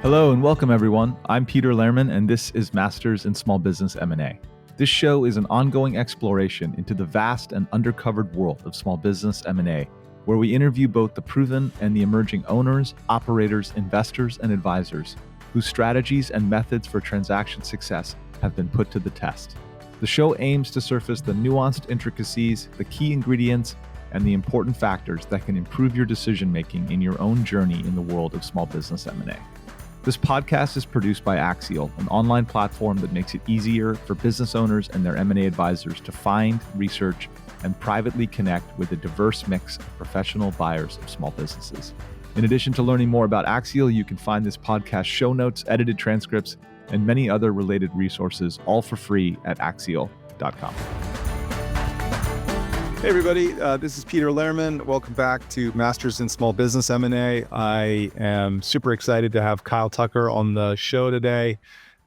Hello and welcome everyone. I'm Peter Lehrman and this is Masters in Small Business M&A. This show is an ongoing exploration into the vast and undercovered world of small business M&A, where we interview both the proven and the emerging owners, operators, investors, and advisors whose strategies and methods for transaction success have been put to the test. The show aims to surface the nuanced intricacies, the key ingredients, and the important factors that can improve your decision-making in your own journey in the world of small business M&A. This podcast is produced by Axial, an online platform that makes it easier for business owners and their M&A advisors to find, research, and privately connect with a diverse mix of professional buyers of small businesses. In addition to learning more about Axial, you can find this podcast show notes, edited transcripts, and many other related resources, all for free at axial.com. Hey everybody, this is Peter Lehrman. Welcome back to Masters in Small Business M&A. I am super excited to have Kyle Tucker on the show today.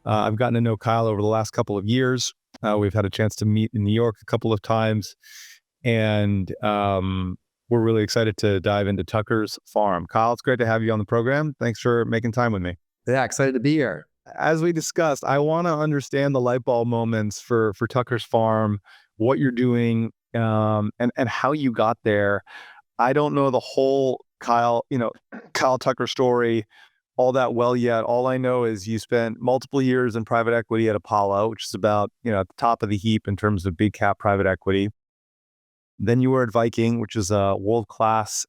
I've gotten to know Kyle over the last couple of years. We've had a chance to meet in New York a couple of times, and we're really excited to dive into Tucker's farm. Kyle, it's great to have you on the program. Thanks for making time with me. Yeah, excited to be here. As we discussed, I want to understand the light bulb moments for Tucker's farm, what you're doing, and how you got there. I don't know the whole Kyle Tucker story all that well yet. All I know is you spent multiple years in private equity at Apollo, which is about, at the top of the heap in terms of big cap private equity. Then you were at Viking, which is a world-class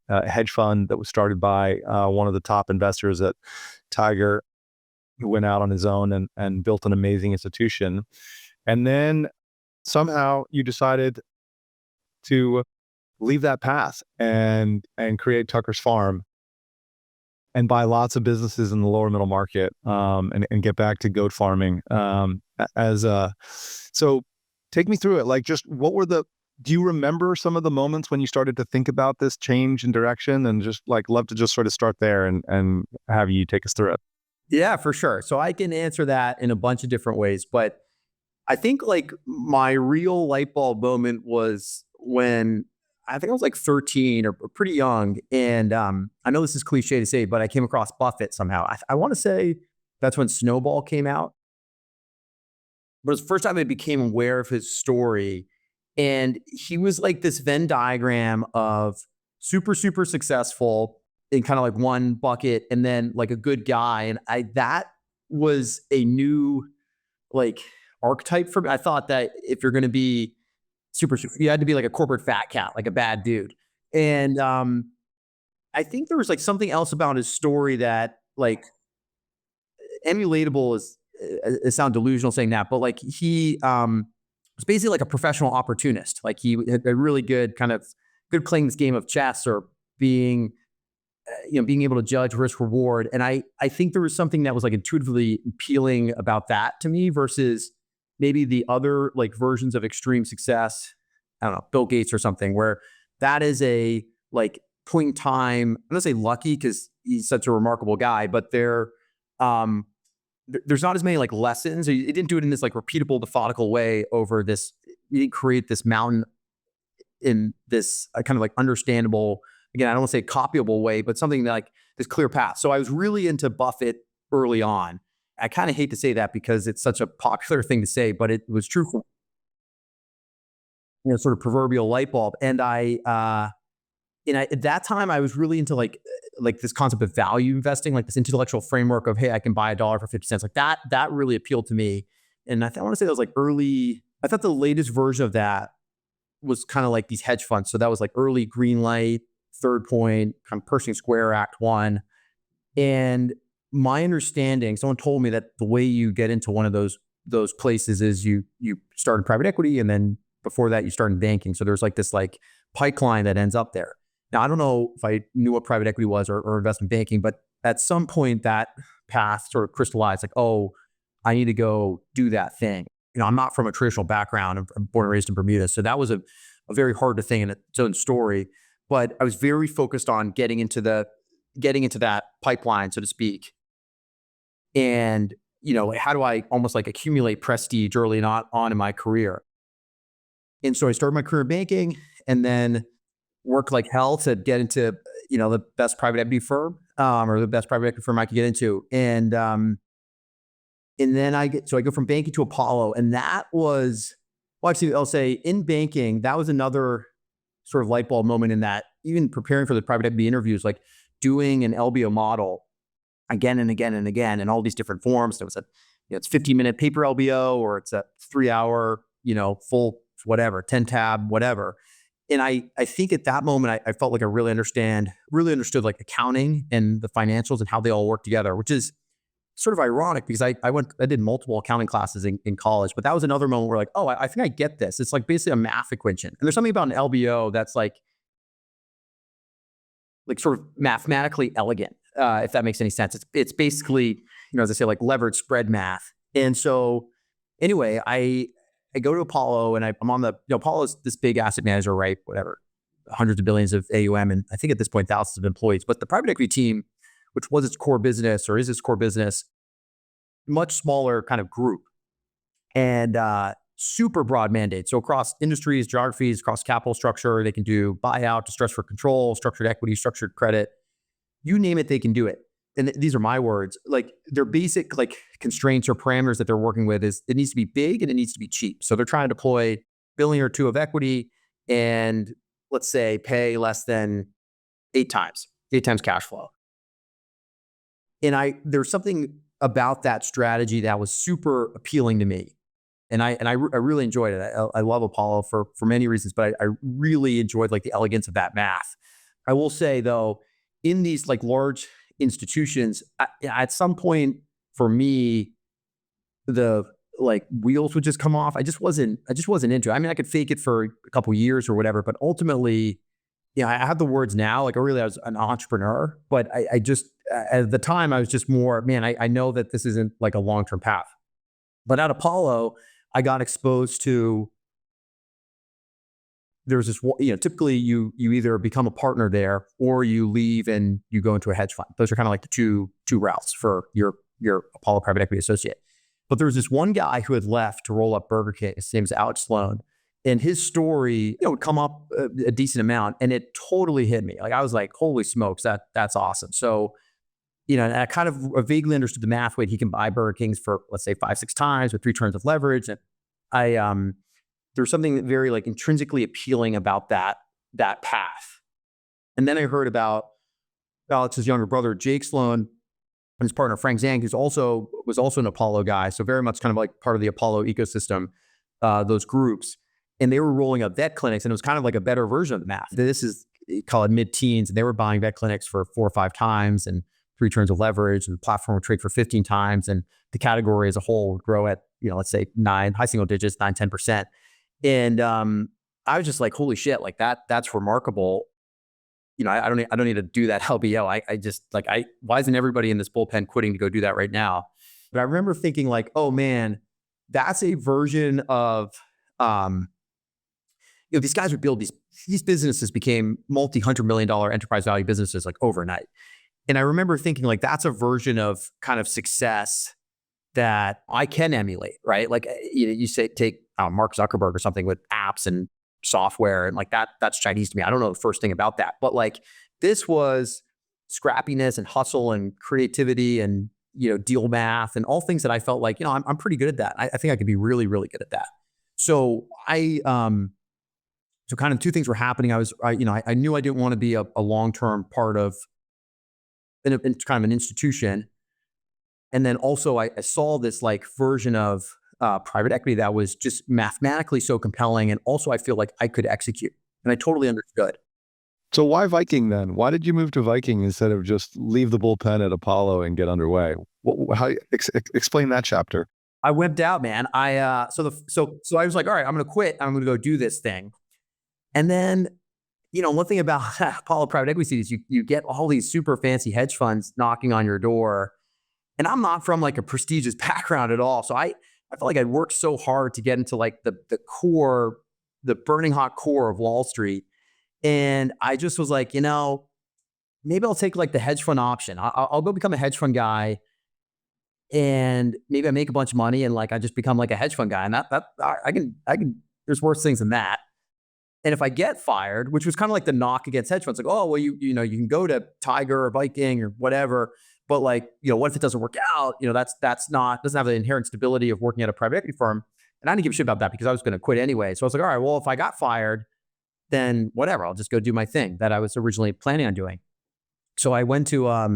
hedge fund that was started by one of the top investors at Tiger, who went out on his own and built an amazing institution. And then somehow you decided to leave that path and create Tucker's Farm and buy lots of businesses in the lower middle market, and get back to goat farming. So take me through it. Like, just do you remember some of the moments when you started to think about this change in direction? And just love to just sort of start there and have you take us through it. Yeah, for sure. So I can answer that in a bunch of different ways, but I think my real light bulb moment was when I think I was 13 or pretty young. And I know this is cliche to say, but I came across Buffett somehow. I want to say that's when Snowball came out. But it was the first time I became aware of his story. And he was like this Venn diagram of super, super successful in kind of one bucket, and then a good guy. And that was a new archetype for me. I thought that if you're going to be super, you had to be a corporate fat cat, a bad dude. And I think there was something else about his story that emulatable is, it sounds delusional saying that, but he was basically a professional opportunist. He had a really good good playing this game of chess, or being able to judge risk reward. And I think there was something that was intuitively appealing about that to me versus maybe the other versions of extreme success. I don't know, Bill Gates or something, where that is a point in time. I'm gonna say lucky because he's such a remarkable guy, but there's not as many lessons. He didn't do it in this repeatable, methodical way over this. He didn't create this mountain in this kind of understandable, again, I don't want to say copyable way, but something this clear path. So I was really into Buffett early on. I kind of hate to say that because it's such a popular thing to say, but it was true for, sort of proverbial light bulb. And at that time I was really into this concept of value investing, this intellectual framework of, hey, I can buy $1 for 50 cents. That really appealed to me. And I want to say that was early. I thought the latest version of that was kind of these hedge funds. So that was early Greenlight, Third Point, kind of Pershing Square, Act One. And my understanding, someone told me that the way you get into one of those places is you start in private equity, and then before that you start in banking. So there's this pipeline that ends up there. Now, I don't know if I knew what private equity was or investment banking, but at some point that path sort of crystallized, oh, I need to go do that thing. I'm not from a traditional background. I'm born and raised in Bermuda. So that was a very hard thing in its own story. But I was very focused on getting into that pipeline, so to speak. And, how do I almost accumulate prestige early on in my career? And so I started my career in banking, and then worked like hell to get into, the best private equity firm. or the best private equity firm I could get into. And then I go from banking to Apollo, and that was, well, actually, I'll say in banking, that was another sort of light bulb moment in that even preparing for the private equity interviews, like doing an LBO model again and again and again in all these different forms. There was it's 15-minute paper LBO, or it's a 3-hour, full whatever, 10 tab, whatever. And I think at that moment, I felt like I really understood like accounting and the financials and how they all work together, which is sort of ironic because I did multiple accounting classes in college, but that was another moment where like, oh, I think I get this. It's like basically a math equation. And there's something about an LBO that's like sort of mathematically elegant, if that makes any sense. It's basically, as I say, like leverage spread math. And so anyway, I go to Apollo, and I'm on Apollo's this big asset manager, right? Whatever, hundreds of billions of AUM. And I think at this point, thousands of employees, but the private equity team, which was its core business or is its core business, much smaller kind of group, and super broad mandate. So across industries, geographies, across capital structure, they can do buyout, distress for control, structured equity, structured credit, you name it, they can do it. And these are my words. Like their basic like constraints or parameters that they're working with is it needs to be big and it needs to be cheap. So they're trying to deploy $1 billion or $2 billion of equity and let's say pay less than 8 times cash flow. And there's something about that strategy that was super appealing to me. And I really enjoyed it. I love Apollo for many reasons, but I really enjoyed like the elegance of that math. I will say though, in these like large institutions, at some point for me, the like wheels would just come off. I just wasn't into it. I mean, I could fake it for a couple years or whatever, but ultimately, I have the words now. Like I was an entrepreneur, but I just at the time I was just more, man, I know that this isn't like a long-term path. But at Apollo, I got exposed to, there's this, typically you either become a partner there or you leave and you go into a hedge fund. Those are kind of like the two routes for your Apollo private equity associate. But there was this one guy who had left to roll up Burger King. His name's Alex Sloan. And his story, would come up a decent amount, and it totally hit me. Like I was like, "Holy smokes, that's awesome!" So, and I kind of vaguely understood the math. Wait, he can buy Burger Kings for let's say 5-6 times with 3 turns of leverage, and there's something very like intrinsically appealing about that path. And then I heard about Alex's younger brother, Jake Sloan, and his partner Frank Zhang, who was also an Apollo guy, so very much kind of like part of the Apollo ecosystem, those groups. And they were rolling up vet clinics, and it was kind of like a better version of the math. This is called mid-teens, and they were buying vet clinics for 4 or 5 times and 3 turns of leverage, and the platform would trade for 15 times, and the category as a whole would grow at, let's say high single digits, 9-10%. And I was just like, holy shit, like that's remarkable. I don't need to do that LBO. I just like, why isn't everybody in this bullpen quitting to go do that right now? But I remember thinking like, oh man, that's a version of, these guys would build these businesses became multi-$100 million enterprise value businesses like overnight. And I remember thinking like, that's a version of kind of success that I can emulate, right? Like you say, take Mark Zuckerberg or something with apps and software and like that's Chinese to me. I don't know the first thing about that, but like this was scrappiness and hustle and creativity and, deal math and all things that I felt like, I'm pretty good at that. I think I could be really, really good at that. So so kind of 2 things were happening. I knew I didn't want to be a long-term part of in kind of an institution. And then also I saw this like version of private equity that was just mathematically so compelling. And also I feel like I could execute, and I totally understood. So why Viking then? Why did you move to Viking instead of just leave the bullpen at Apollo and get underway? Explain that chapter. I wimped out, man. So I was like, all right, I'm going to quit. I'm going to go do this thing. And then, one thing about Apollo private equity is you get all these super fancy hedge funds knocking on your door. And I'm not from like a prestigious background at all. So I felt like I'd worked so hard to get into like the core, the burning hot core of Wall Street. And I just was like, maybe I'll take like the hedge fund option. I'll go become a hedge fund guy, and maybe I make a bunch of money and like I just become like a hedge fund guy. And that I can. There's worse things than that. And if I get fired, which was kind of like the knock against hedge funds, like, oh, well, you know, you can go to Tiger or Viking or whatever, but like, you know, what if it doesn't work out? You know, that's not, doesn't have the inherent stability of working at a private equity firm. And I didn't give a shit about that because I was going to quit anyway. So I was like, all right, well, if I got fired, then whatever, I'll just go do my thing that I was originally planning on doing. So I went to, I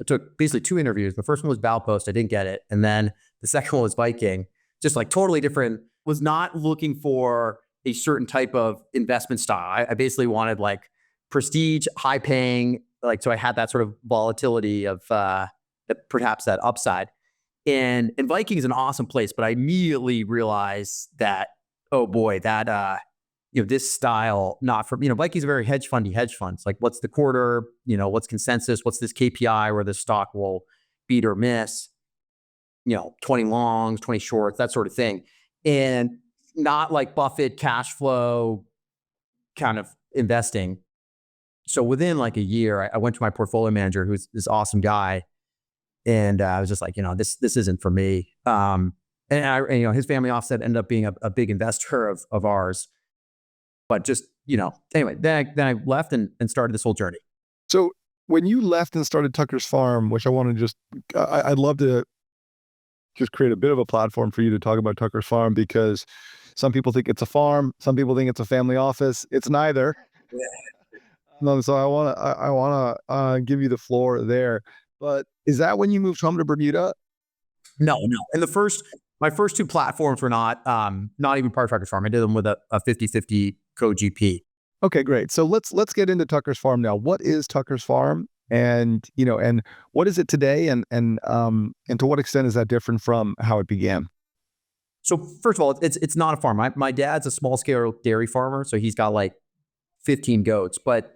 took basically 2 interviews. The first one was Baupost. I didn't get it. And then the second one was Viking, just like totally different, was not looking for a certain type of investment style. I basically wanted like prestige, high paying, like, so I had that sort of volatility of perhaps that upside. And Viking is an awesome place, but I immediately realized that, oh boy, that, you know, this style, not for, you know, Viking's a very hedge funds. Like what's the quarter, you know, what's consensus, what's this KPI where the stock will beat or miss, you know, 20 longs, 20 shorts, that sort of thing. And not like Buffett cash flow kind of investing. So within like a year, I went to my portfolio manager, who's this awesome guy. And I was just like, you know, this isn't for me. And you know, his family offset ended up being a big investor of ours. But just, you know, anyway, then I left and started this whole journey. So when you left and started Tucker's Farm, which I want to just, I'd love to just create a bit of a platform for you to talk about Tucker's Farm, because some people think it's a farm, some people think it's a family office. It's neither. Yeah. No, so I want to give you the floor there. But is that when you moved home to Bermuda? No. And my first 2 platforms were not even part of Tucker's Farm. I did them with a 50-50 co-GP. Okay, great. So let's get into Tucker's Farm now. What is Tucker's Farm? And, you know, and what is it today? And to what extent is that different from how it began? So first of all, it's not a farm. My dad's a small scale dairy farmer. So he's got like 15 goats, but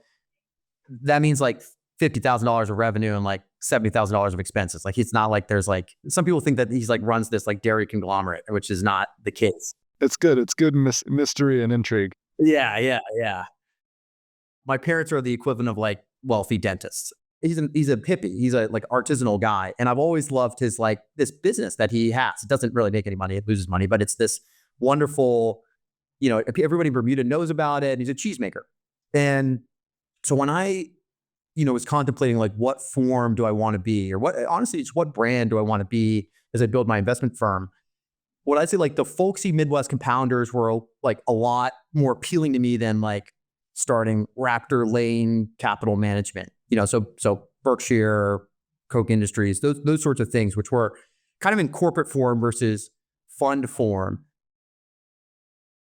that means like $50,000 of revenue and like $70,000 of expenses. Like, it's not like there's like, some people think that he's like runs this like dairy conglomerate, which is not the case. It's good. It's good mystery and intrigue. Yeah. My parents are the equivalent of like wealthy dentists. He's a hippie. He's a like artisanal guy. And I've always loved his like this business that he has. It doesn't really make any money. It loses money, but it's this wonderful, you know, everybody in Bermuda knows about it. He's a cheesemaker. And so when I, you know, was contemplating like what form do I want to be, or honestly, it's what brand do I want to be as I build my investment firm, what I'd say like the folksy Midwest compounders were like a lot more appealing to me than like starting Raptor Lane Capital Management, you know, so Berkshire, Koch Industries, those sorts of things, which were kind of in corporate form versus fund form.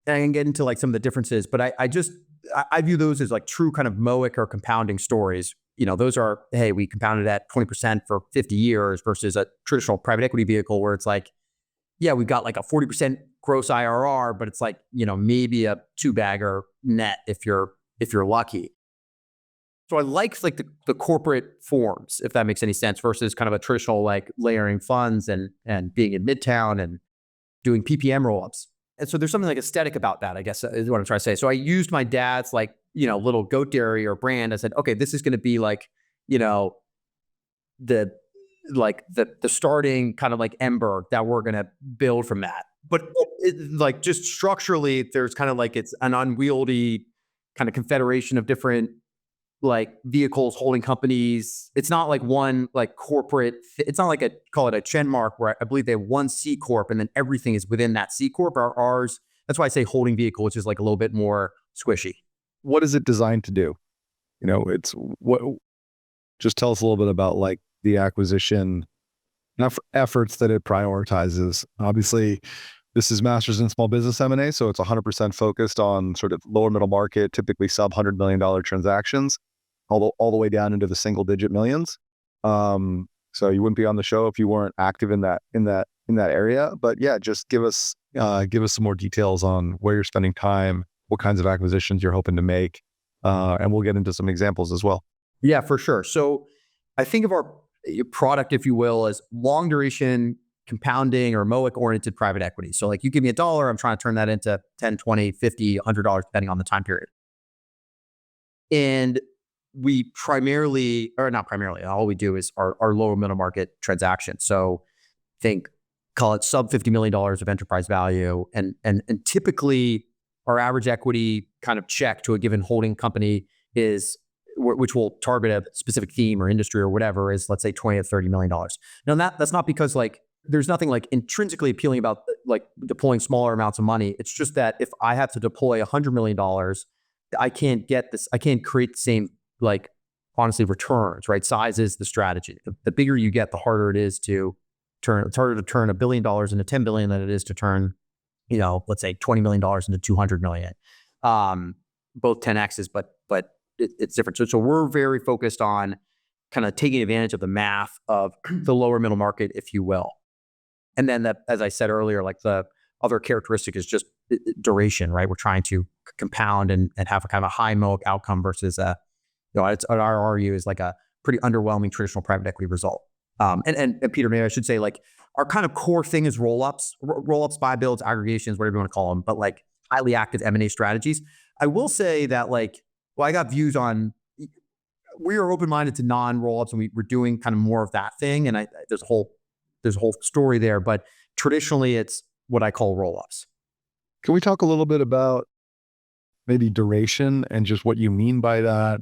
And I can get into like some of the differences, but I view those as like true kind of MOIC or compounding stories. You know, those are, hey, we compounded at 20% for 50 years versus a traditional private equity vehicle where it's like, yeah, we've got like a 40% gross IRR, but it's like, you know, maybe a 2-bagger net if you're lucky. So I like the corporate forms, if that makes any sense, versus kind of a traditional like layering funds and being in Midtown and doing PPM roll-ups. And so there's something like aesthetic about that, I guess, is what I'm trying to say. So I used my dad's like, you know, little goat dairy or brand. I said, okay, this is going to be like, you know, the starting kind of like ember that we're going to build from that. But like just structurally, there's kind of like, it's an unwieldy kind of confederation of different like vehicles, holding companies. It's not like one like corporate, it's not like call it a Chenmark where I believe they have one C Corp and then everything is within that C Corp. Ours, that's why I say holding vehicle, which is like a little bit more squishy. What is it designed to do? You know, it's what, just tell us a little bit about like the acquisition efforts that it prioritizes. Obviously, this is Masters in Small Business M&A, so it's 100% focused on sort of lower middle market, typically sub $100 million transactions, all the way down into the single digit millions. So you wouldn't be on the show if you weren't active in that area. But yeah, just give us some more details on where you're spending time, what kinds of acquisitions you're hoping to make, and we'll get into some examples as well. Yeah, for sure. So I think of our product, if you will, as long duration compounding or MOIC-oriented private equity. So like you give me $1, I'm trying to turn that into 10, 20, 50, $100, depending on the time period. And we primarily, or not primarily, all we do is our lower middle market transactions. So call it sub $50 million of enterprise value. And typically our average equity kind of check to a given holding company is, which will target a specific theme or industry or whatever, is let's say $20 to $30 million. Now that's not because like there's nothing like intrinsically appealing about like deploying smaller amounts of money. It's just that if I have to deploy $100 million, I can't create the same, like, honestly, returns, right? Size is the strategy. The bigger you get, the harder it is to turn. It's harder to turn $1 billion into 10 billion than it is to turn, let's say $20 million into 200 million. Both 10x's, but it's different. So we're very focused on kind of taking advantage of the math of the lower middle market, if you will. And then as I said earlier, like the other characteristic is just duration, right? We're trying to compound and have a kind of a high MOIC outcome versus our ROE is like a pretty underwhelming traditional private equity result. And Peter, maybe I should say, like, our kind of core thing is roll-ups, buy builds, aggregations, whatever you want to call them, but like highly active M&A strategies. I will say that, like, I got views on, we are open-minded to non-roll-ups, and we're doing kind of more of that thing. And there's a whole story there, but traditionally it's what I call roll-ups. Can we talk a little bit about maybe duration and just what you mean by that,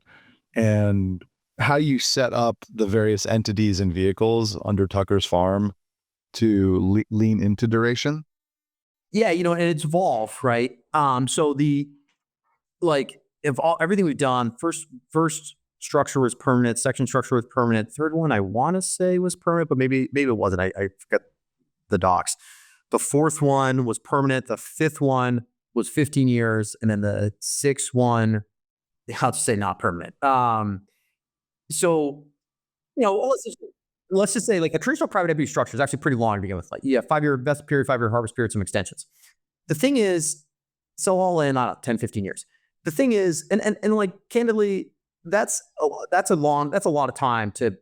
and how you set up the various entities and vehicles under Tucker's Farm to lean into duration? Yeah, and it's evolved, right? So everything we've done, first structure was permanent, second structure was permanent, third one I want to say was permanent, but maybe it wasn't. I forget the docs. The fourth one was permanent. The fifth one was 15 years, and then the sixth one, I'll just say not permanent. So let's just say, like, a traditional private equity structure is actually pretty long to begin with. Like, 5-year investment period, 5-year harvest period, some extensions. The thing is, so all in, 10, 15 years. The thing is, and like, candidly, that's a lot of time to,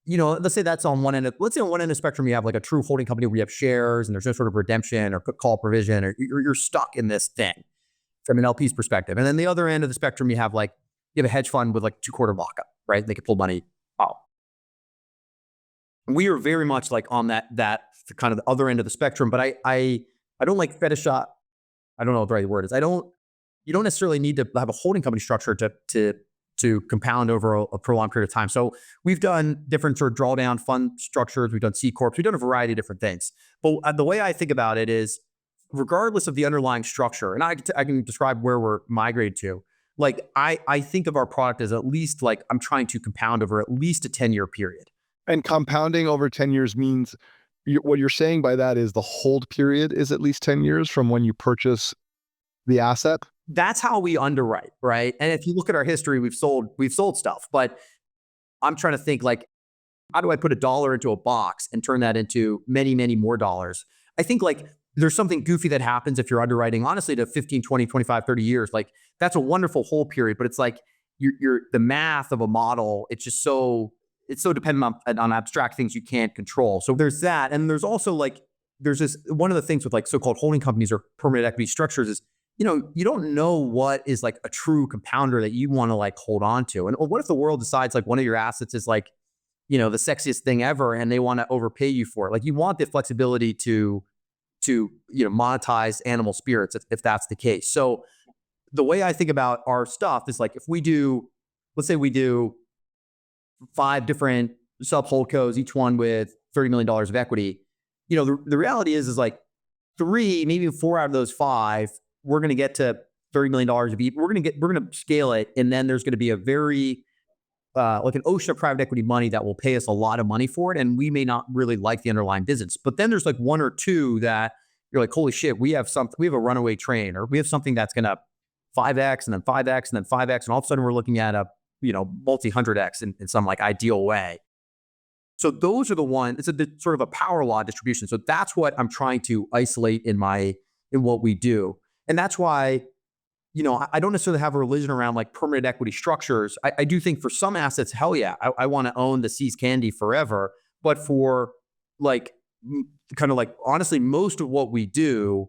let's say that's on one end of the spectrum, you have like a true holding company where you have shares and there's no sort of redemption or put call provision, or you're stuck in this thing from an LP's perspective. And then the other end of the spectrum, you have a hedge fund with like 2-quarter lockup, right? They can pull money out. We are very much like on that kind of the other end of the spectrum, but I don't like fetishize. I don't know what the right word is. You don't necessarily need to have a holding company structure to compound over a prolonged period of time. So we've done different sort of drawdown fund structures. We've done C corps. We've done a variety of different things. But the way I think about it is, regardless of the underlying structure, and I can describe where we're migrated to, like, I think of our product as at least, like, I'm trying to compound over at least a 10-year period. And compounding over 10 years means, what you're saying by that is the hold period is at least 10 years from when you purchase the asset? That's how we underwrite, right? And if you look at our history, we've sold stuff, but I'm trying to think, like, how do I put $1 into a box and turn that into many, many more dollars? I think, like, there's something goofy that happens if you're underwriting, honestly, to 15, 20, 25, 30 years. Like, that's a wonderful hold period, but it's like the math of a model, it's so dependent on abstract things you can't control. So there's that. And there's also, like, there's this, one of the things with, like, so-called holding companies or permanent equity structures is, you don't know what is, like, a true compounder that you want to, like, hold on to. And what if the world decides, like, one of your assets is, like, the sexiest thing ever, and they want to overpay you for it? Like, you want the flexibility to monetize animal spirits if that's the case. So the way I think about our stuff is, like, if let's say we do 5 different sub holdcos, each one with $30 million of equity, the reality is like 3, maybe 4 out of those 5, we're going to get to $30 million of each. We're going to scale it. And then there's going to be a very, like, an ocean of private equity money that will pay us a lot of money for it. And we may not really like the underlying business, but then there's like 1 or 2 that you're like, holy shit, we have a runaway train, or we have something that's going to 5x and then 5x and then 5x. And all of a sudden we're looking at a, multi-100x in some, like, ideal way. So those are the ones, it's a sort of a power law distribution. So that's what I'm trying to isolate in what we do. And that's why, I don't necessarily have a religion around, like, permanent equity structures. I do think for some assets, hell yeah, I want to own the Seas candy forever. But for, like, kind of, like, honestly, most of what we do,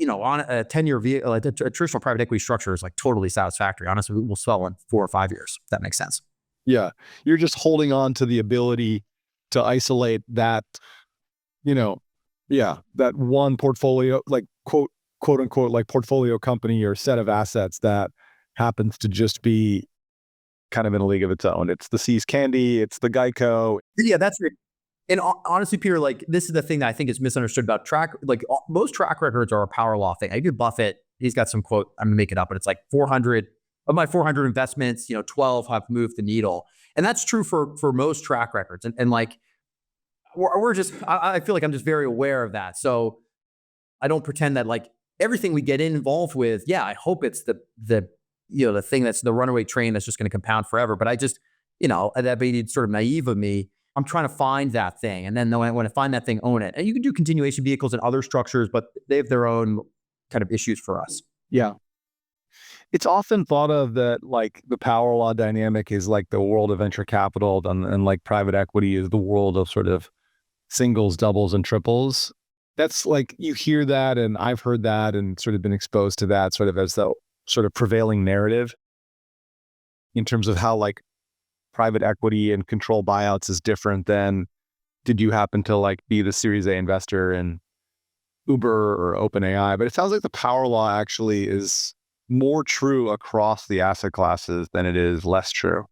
on a 10-year vehicle, a traditional private equity structure is, like, totally satisfactory. Honestly, we'll sell in 4 or 5 years, if that makes sense. Yeah. You're just holding on to the ability to isolate that, that one portfolio, like, quote, quote unquote like portfolio company or set of assets that happens to just be kind of in a league of its own. It's the See's Candy, it's the Geico. Yeah, that's it. And honestly, Peter, like this is the thing that I think is misunderstood about most track records are a power law thing. I do Buffett. He's got some quote. I'm gonna make it up, but it's like 400 of my 400 investments. 12 have moved the needle, and that's true for most track records. And like we're just, I feel like I'm just very aware of that. So I don't pretend that like everything we get involved with. Yeah, I hope it's the thing that's the runaway train that's just going to compound forever. But I just, that'd be sort of naive of me. I'm trying to find that thing. And then when I find that thing, own it. And you can do continuation vehicles and other structures, but they have their own kind of issues for us. Yeah. It's often thought of that like the power law dynamic is like the world of venture capital and like private equity is the world of sort of singles, doubles, and triples. That's like, you hear that, and I've heard that and sort of been exposed to that sort of as the sort of prevailing narrative in terms of how like private equity and control buyouts is different than did you happen to like be the Series A investor in Uber or OpenAI. But it sounds like the power law actually is more true across the asset classes than it is less true.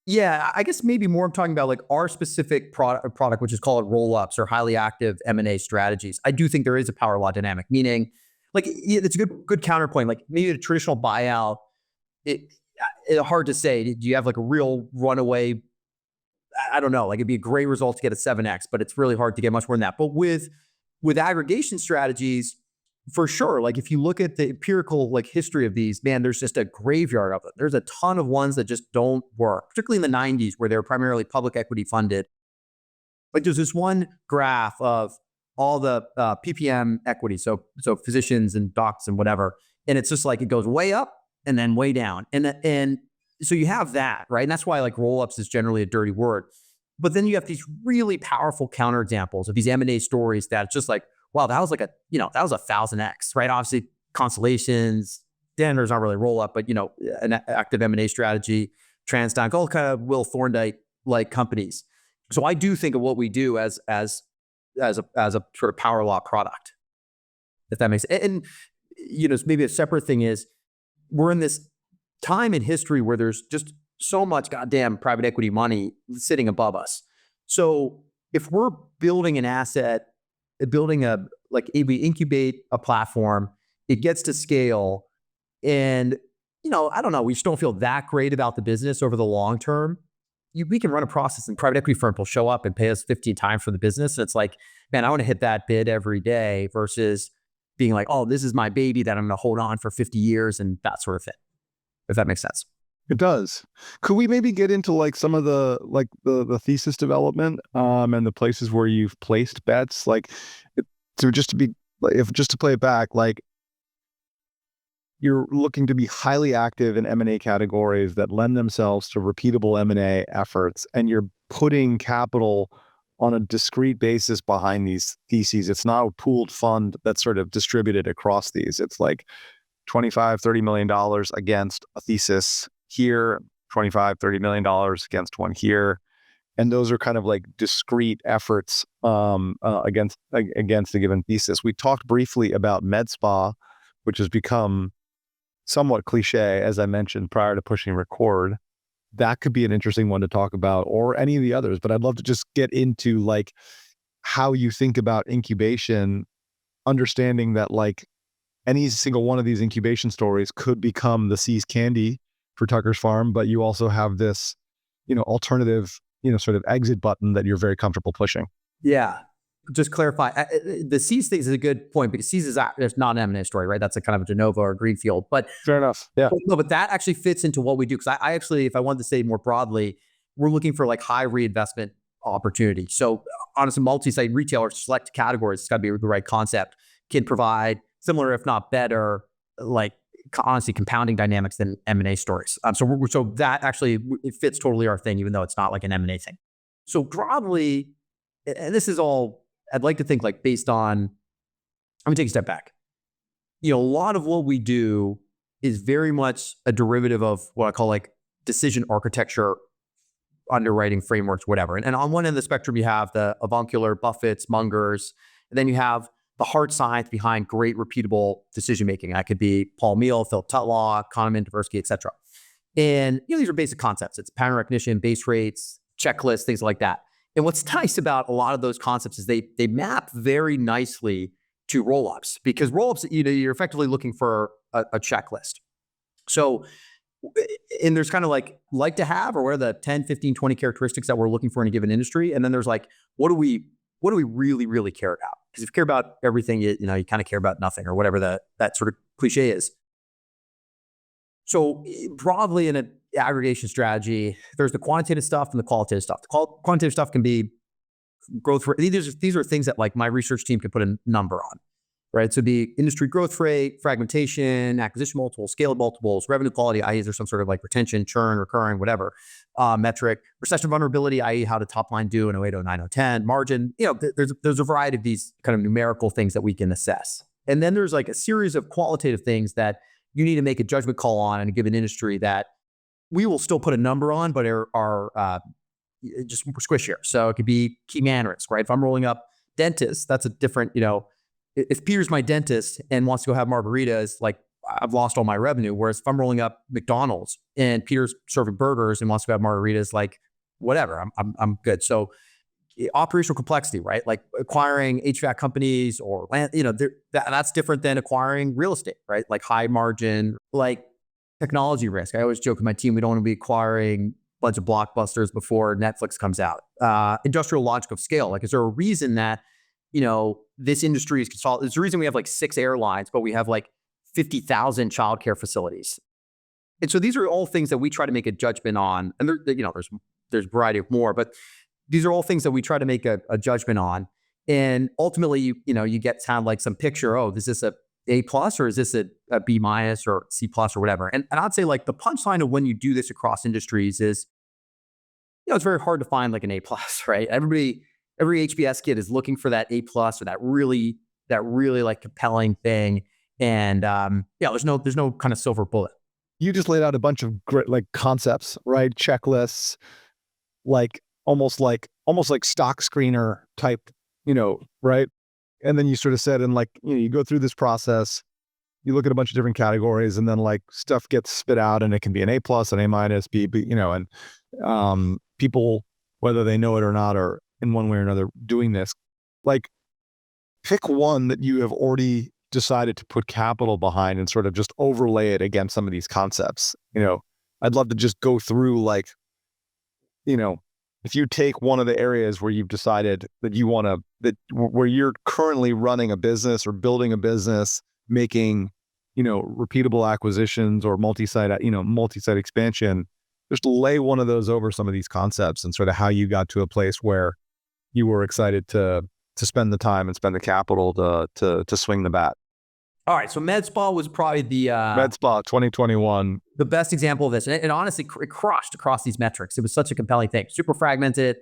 Yeah, I guess maybe more I'm talking about like our specific product, which is called roll-ups or highly active M&A strategies. I do think there is a power law dynamic, meaning like it's a good counterpoint. Like maybe a traditional buyout, it's hard to say. Do you have like a real runaway? I don't know. Like it'd be a great result to get a 7x, but it's really hard to get much more than that. But with aggregation strategies, for sure. Like if you look at the empirical like history of these, man, there's just a graveyard of them. There's a ton of ones that just don't work, particularly in the 90s where they were primarily public equity funded. Like there's this one graph of all the PPM equity, so physicians and docs and whatever, and it's just like it goes way up and then way down, and so you have that, right? And that's why like roll-ups is generally a dirty word. But then you have these really powerful counterexamples of these M&A stories that it's just like, wow, that was like that was 1,000x, right? Obviously, Constellations, Denver's not really roll up, but an active M&A strategy, TransDigm, all kind of Will Thorndike like companies. So I do think of what we do as a sort of power law product, if that makes sense. And maybe a separate thing is we're in this time in history where there's just so much goddamn private equity money sitting above us. So if we're building an asset, we incubate a platform, it gets to scale, and I don't know, we just don't feel that great about the business over the long term. We can run a process, and private equity firms will show up and pay us 15 times for the business. And it's like, man, I want to hit that bid every day versus being like, oh, this is my baby that I'm going to hold on for 50 years and that sort of thing. If that makes sense. It does. Could we maybe get into like some of the thesis development and the places where you've placed bets, like just to play it back, like you're looking to be highly active in M&A categories that lend themselves to repeatable M&A efforts, and you're putting capital on a discrete basis behind these theses. It's not a pooled fund that's sort of distributed across these. It's like $25-30 million against a thesis here, $25-30 million against one here. And those are kind of like discrete efforts against a given thesis. We talked briefly about med spa, which has become somewhat cliche, as I mentioned prior to pushing record. That could be an interesting one to talk about, or any of the others. But I'd love to just get into like how you think about incubation, understanding that like any single one of these incubation stories could become the See's Candy for Tucker's Farm, but you also have this, alternative, sort of exit button that you're very comfortable pushing. Yeah. Just clarify, the See's thing is a good point, because See's there's not an M&A story, right? That's a kind of a de novo or greenfield. But fair enough. Yeah. But that actually fits into what we do. Because I actually, if I wanted to say more broadly, we're looking for like high reinvestment opportunity. So honestly, multi-site retailers, select categories, it's got to be the right concept, can provide similar, if not better, like honestly compounding dynamics than M&A stories. So that actually, it fits totally our thing, even though it's not like an M&A thing. So broadly, and this is all, I'd like to think like based on, let me take a step back. A lot of what we do is very much a derivative of what I call like decision architecture, underwriting frameworks, whatever. And on one end of the spectrum, you have the avuncular Buffetts, Mungers, and then you have the hard science behind great repeatable decision making. That could be Paul Meehl, Philip Tutlaw, Kahneman, Tversky, etc. And these are basic concepts. It's pattern recognition, base rates, checklists, things like that. And what's nice about a lot of those concepts is they map very nicely to roll-ups, because roll-ups, you're effectively looking for a checklist. So, and there's kind of like to have, or what are the 10, 15, 20 characteristics that we're looking for in a given industry? And then there's what do we really, really care about? Because if you care about everything, you kind of care about nothing, or whatever that sort of cliche is. So broadly in an aggregation strategy, there's the quantitative stuff and the qualitative stuff. The quantitative stuff can be growth rate. These are things that my research team can put a number on, right? So it'd be industry growth rate, fragmentation, acquisition multiples, scale multiples, revenue quality, i.e. there's some sort of retention, churn, recurring, whatever metric, recession vulnerability, i.e. how did top line do in 08, 09, 010, margin. There's a variety of these kind of numerical things that we can assess. And then there's a series of qualitative things that you need to make a judgment call on in a given industry that we will still put a number on, but are just squishier. So it could be key man risk, right? If I'm rolling up dentists, that's a different, if Peter's my dentist and wants to go have margaritas, I've lost all my revenue. Whereas if I'm rolling up McDonald's and Peter's serving burgers and wants to have margaritas, whatever, I'm good. So operational complexity, right? Acquiring HVAC companies or land, that's different than acquiring real estate, right? High margin, technology risk. I always joke with my team, we don't want to be acquiring a bunch of blockbusters before Netflix comes out. Industrial logic of scale. Is there a reason that, this industry is consolidated? There's a reason we have 6 airlines, but we have 50,000 childcare facilities. And so these are all things that we try to make a judgment on. And there's a variety of more, but these are all things that we try to make a judgment on. And ultimately, you get some picture. Oh, is this a A+ or is this a B- or C+ or whatever? And I'd say the punchline of when you do this across industries is, it's very hard to find an A+, right? Every HBS kid is looking for that A+ or that really compelling thing. And there's no kind of silver bullet. You just laid out a bunch of great concepts, right? Checklists, almost like stock screener type, right? And then you sort of said, and you go through this process, you look at a bunch of different categories, and then stuff gets spit out, and it can be an A+, an A-, B, and people, whether they know it or not, are in one way or another doing this. Pick one that you have already decided to put capital behind and sort of just overlay it against some of these concepts. I'd love to just go through if you take one of the areas where you've decided that where you're currently running a business or building a business, making, repeatable acquisitions or multi-site expansion, just lay one of those over some of these concepts and sort of how you got to a place where you were excited to spend the time and spend the capital to swing the bat. All right, so MedSpa was probably the MedSpa 2021, the best example of this, and honestly, it crushed across these metrics. It was such a compelling thing, super fragmented.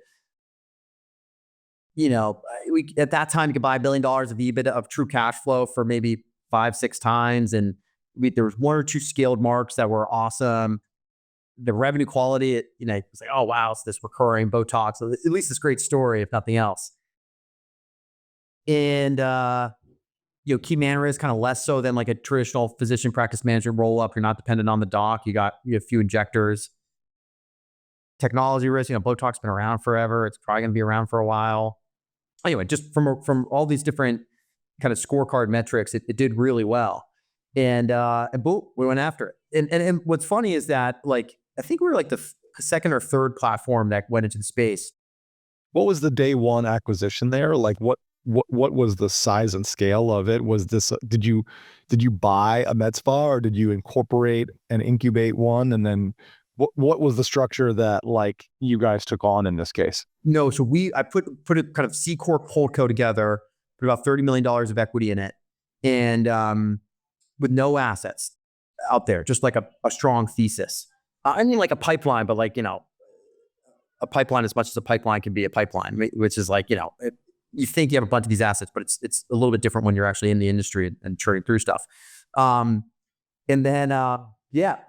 At that time you could buy $1 billion of EBITDA of true cash flow for maybe 5-6 times, and there was 1 or 2 scaled marks that were awesome. The revenue quality, it was oh wow, it's this recurring Botox, at least this great story, if nothing else. And key man risk kind of less so than a traditional physician practice management roll up. You're not dependent on the doc. You have a few injectors. Technology risk, Botox been around forever. It's probably going to be around for a while. Anyway, just from all these different kind of scorecard metrics, it did really well. And boom, we went after it. And what's funny is that I think we were the second or third platform that went into the space. What was the day one acquisition there? What was the size and scale of it? Was this, did you buy a med spa, or did you incorporate and incubate one? And then what was the structure that you guys took on in this case? No, so I put a kind of C Corp holdco together, put about $30 million of equity in it, and with no assets out there, just a strong thesis. I mean a pipeline, but a pipeline as much as a pipeline can be a pipeline, which is you think you have a bunch of these assets, but it's a little bit different when you're actually in the industry and churning through stuff. And then,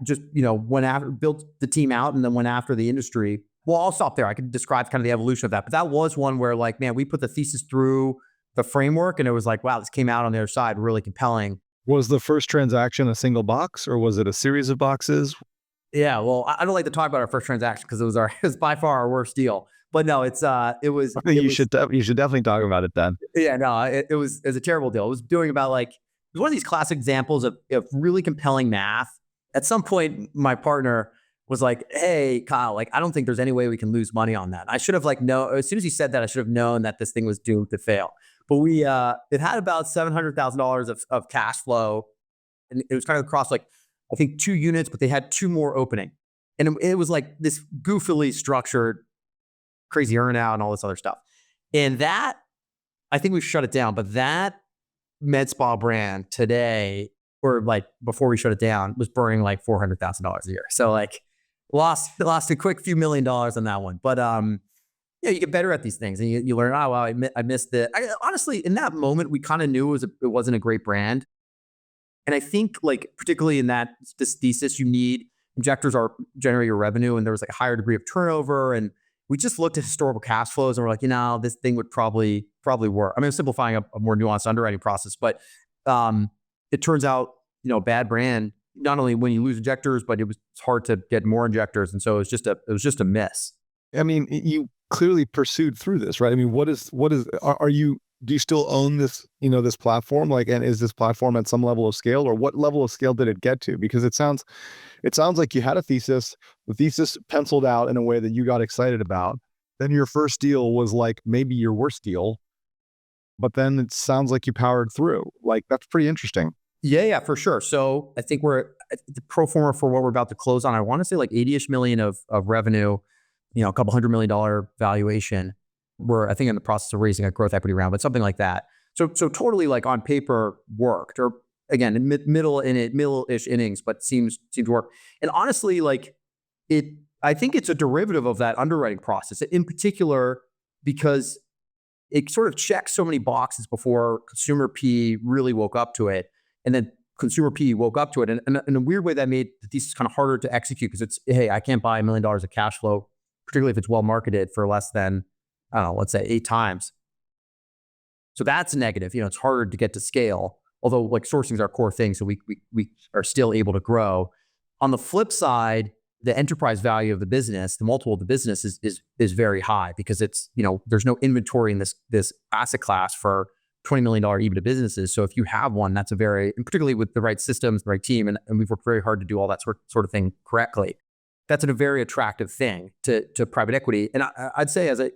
just, went after, built the team out, and then went after the industry. Well, I'll stop there. I could describe kind of the evolution of that, but that was one where man, we put the thesis through, the framework, and it was like, wow, this came out on the other side really compelling. Was the first transaction a single box, or was it a series of boxes? Yeah, well, I don't like to talk about our first transaction because it was by far our worst deal. But no, You should definitely talk about it then. yeah, no, it was a terrible deal. It was doing about like, it was one of these classic examples of really compelling math. At some point, my partner was like, "Hey, Kyle, like, I don't think there's any way we can lose money on that." I should have as soon as he said that, I should have known that this thing was doomed to fail. But it had about $700,000 of cash flow, and it was kind of across like, I think 2 units, but they had 2 more opening. And it was like this goofily structured, crazy earnout and all this other stuff. And that, I think we've shut it down, but that med spa brand today, or like before we shut it down, was burning like $400,000 a year. So like lost a quick few $1,000,000 on that one. But yeah, you get better at these things and you learn, oh, wow, I missed it. Honestly, in that moment, we kind of knew it wasn't a great brand. And I think like, particularly in this thesis, you need injectors are generate your revenue, and there was like a higher degree of turnover. And we just looked at historical cash flows and we're like, this thing would probably work. I mean, I'm simplifying a more nuanced underwriting process, but it turns out, a bad brand, not only when you lose injectors, but it's hard to get more injectors. And so it was just a miss. I mean, you clearly pursued through this, right? I mean, do you still own this, this platform? Like, and is this platform at some level of scale, or what level of scale did it get to? Because it sounds like you had a thesis, the thesis penciled out in a way that you got excited about. Then your first deal was like maybe your worst deal, but then it sounds like you powered through. Like, that's pretty interesting. Yeah, for sure. So I think we're the pro forma for what we're about to close on. I want to say like 80-ish million of revenue, a couple $100 million valuation. We're, I think, in the process of raising a growth equity round, but something like that. So totally like on paper worked, or again, in middle-ish innings, but seemed to work. And honestly, like I think it's a derivative of that underwriting process, in particular, because it sort of checked so many boxes before consumer P really woke up to it. And then consumer P woke up to it. And in a weird way, that made the thesis kind of harder to execute, because it's, hey, I can't buy $1 million of cash flow, particularly if it's well marketed, for less than, I don't know, let's say 8 times. So that's a negative. It's harder to get to scale, although like sourcing is our core thing. So we are still able to grow. On the flip side, the enterprise value of the business, the multiple of the business is very high, because it's, there's no inventory in this asset class for $20 million EBITDA businesses. So if you have one, and particularly with the right systems, the right team, and we've worked very hard to do all that sort of thing correctly, that's a very attractive thing to private equity. And I'd say I think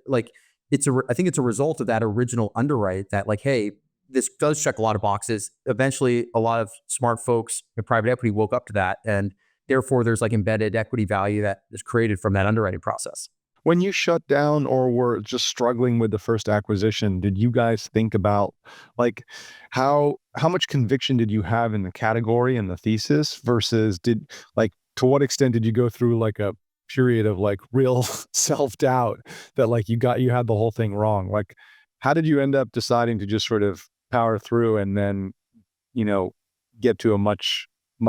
it's a result of that original underwrite that, like, hey, this does check a lot of boxes. Eventually, a lot of smart folks in private equity woke up to that, and therefore there's like embedded equity value that is created from that underwriting process. When you shut down or were just struggling with the first acquisition, did you guys think about like how much conviction did you have in the category and the thesis versus to what extent did you go through like a period of like real self-doubt that like you had the whole thing wrong? Like, how did you end up deciding to just sort of power through and then, get to a much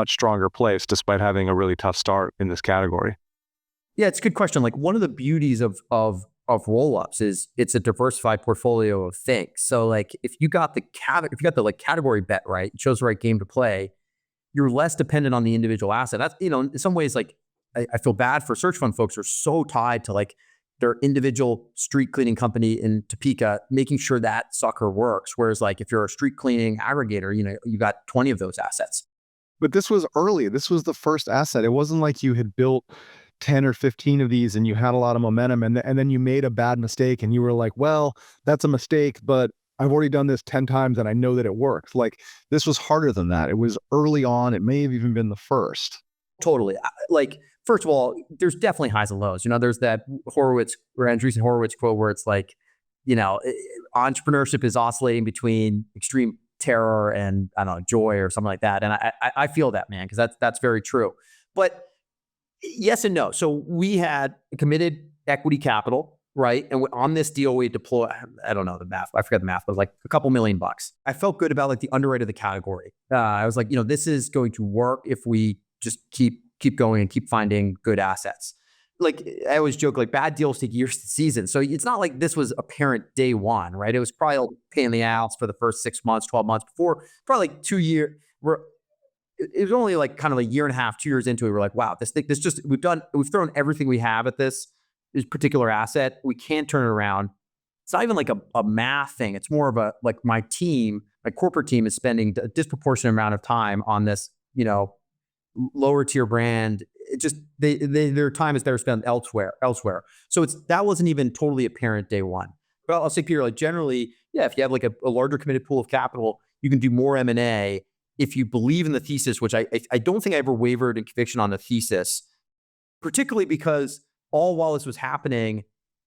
stronger place despite having a really tough start in this category? Yeah, it's a good question. Like, one of the beauties of roll-ups is it's a diversified portfolio of things. So like, if you got the like category bet right, you chose the right game to play, you're less dependent on the individual asset. That's, in some ways, like, I feel bad for search fund folks who are so tied to like their individual street cleaning company in Topeka, making sure that sucker works. Whereas like, if you're a street cleaning aggregator, you got 20 of those assets. But this was early. This was the first asset. It wasn't like you had built 10 or 15 of these and you had a lot of momentum and then you made a bad mistake and you were like, well, that's a mistake, but I've already done this 10 times and I know that it works. Like, this was harder than that. It was early on. It may have even been the first. Totally. Like, first of all, there's definitely highs and lows. There's that Andreessen Horowitz quote where it's like, entrepreneurship is oscillating between extreme terror and, I don't know, joy or something like that. And I feel that, man, because that's very true. But yes and no. So we had committed equity capital, right? And on this deal, we deployed, I don't know the math, I forget the math, but it was like a couple $1 million. I felt good about like the underwrite of the category. I was like, this is going to work if we just keep going and keep finding good assets. like I always joke, like bad deals take years to season. So it's not like this was apparent day one, right? It was probably a pain in the ass for the first 6 months, 12 months before, probably like 2 years. It was only like kind of a year and a half, 2 years into it. We're like, wow, this just, we've thrown everything we have at this particular asset. We can't turn it around. It's not even like a math thing. It's more of a, like my corporate team is spending a disproportionate amount of time on this, lower tier brand. It just, their time is better spent elsewhere. So that wasn't even totally apparent day one. But I'll say, Peter, like generally, yeah, if you have like a larger committed pool of capital, you can do more M&A if you believe in the thesis, which I don't think I ever wavered in conviction on the thesis, particularly because all while this was happening,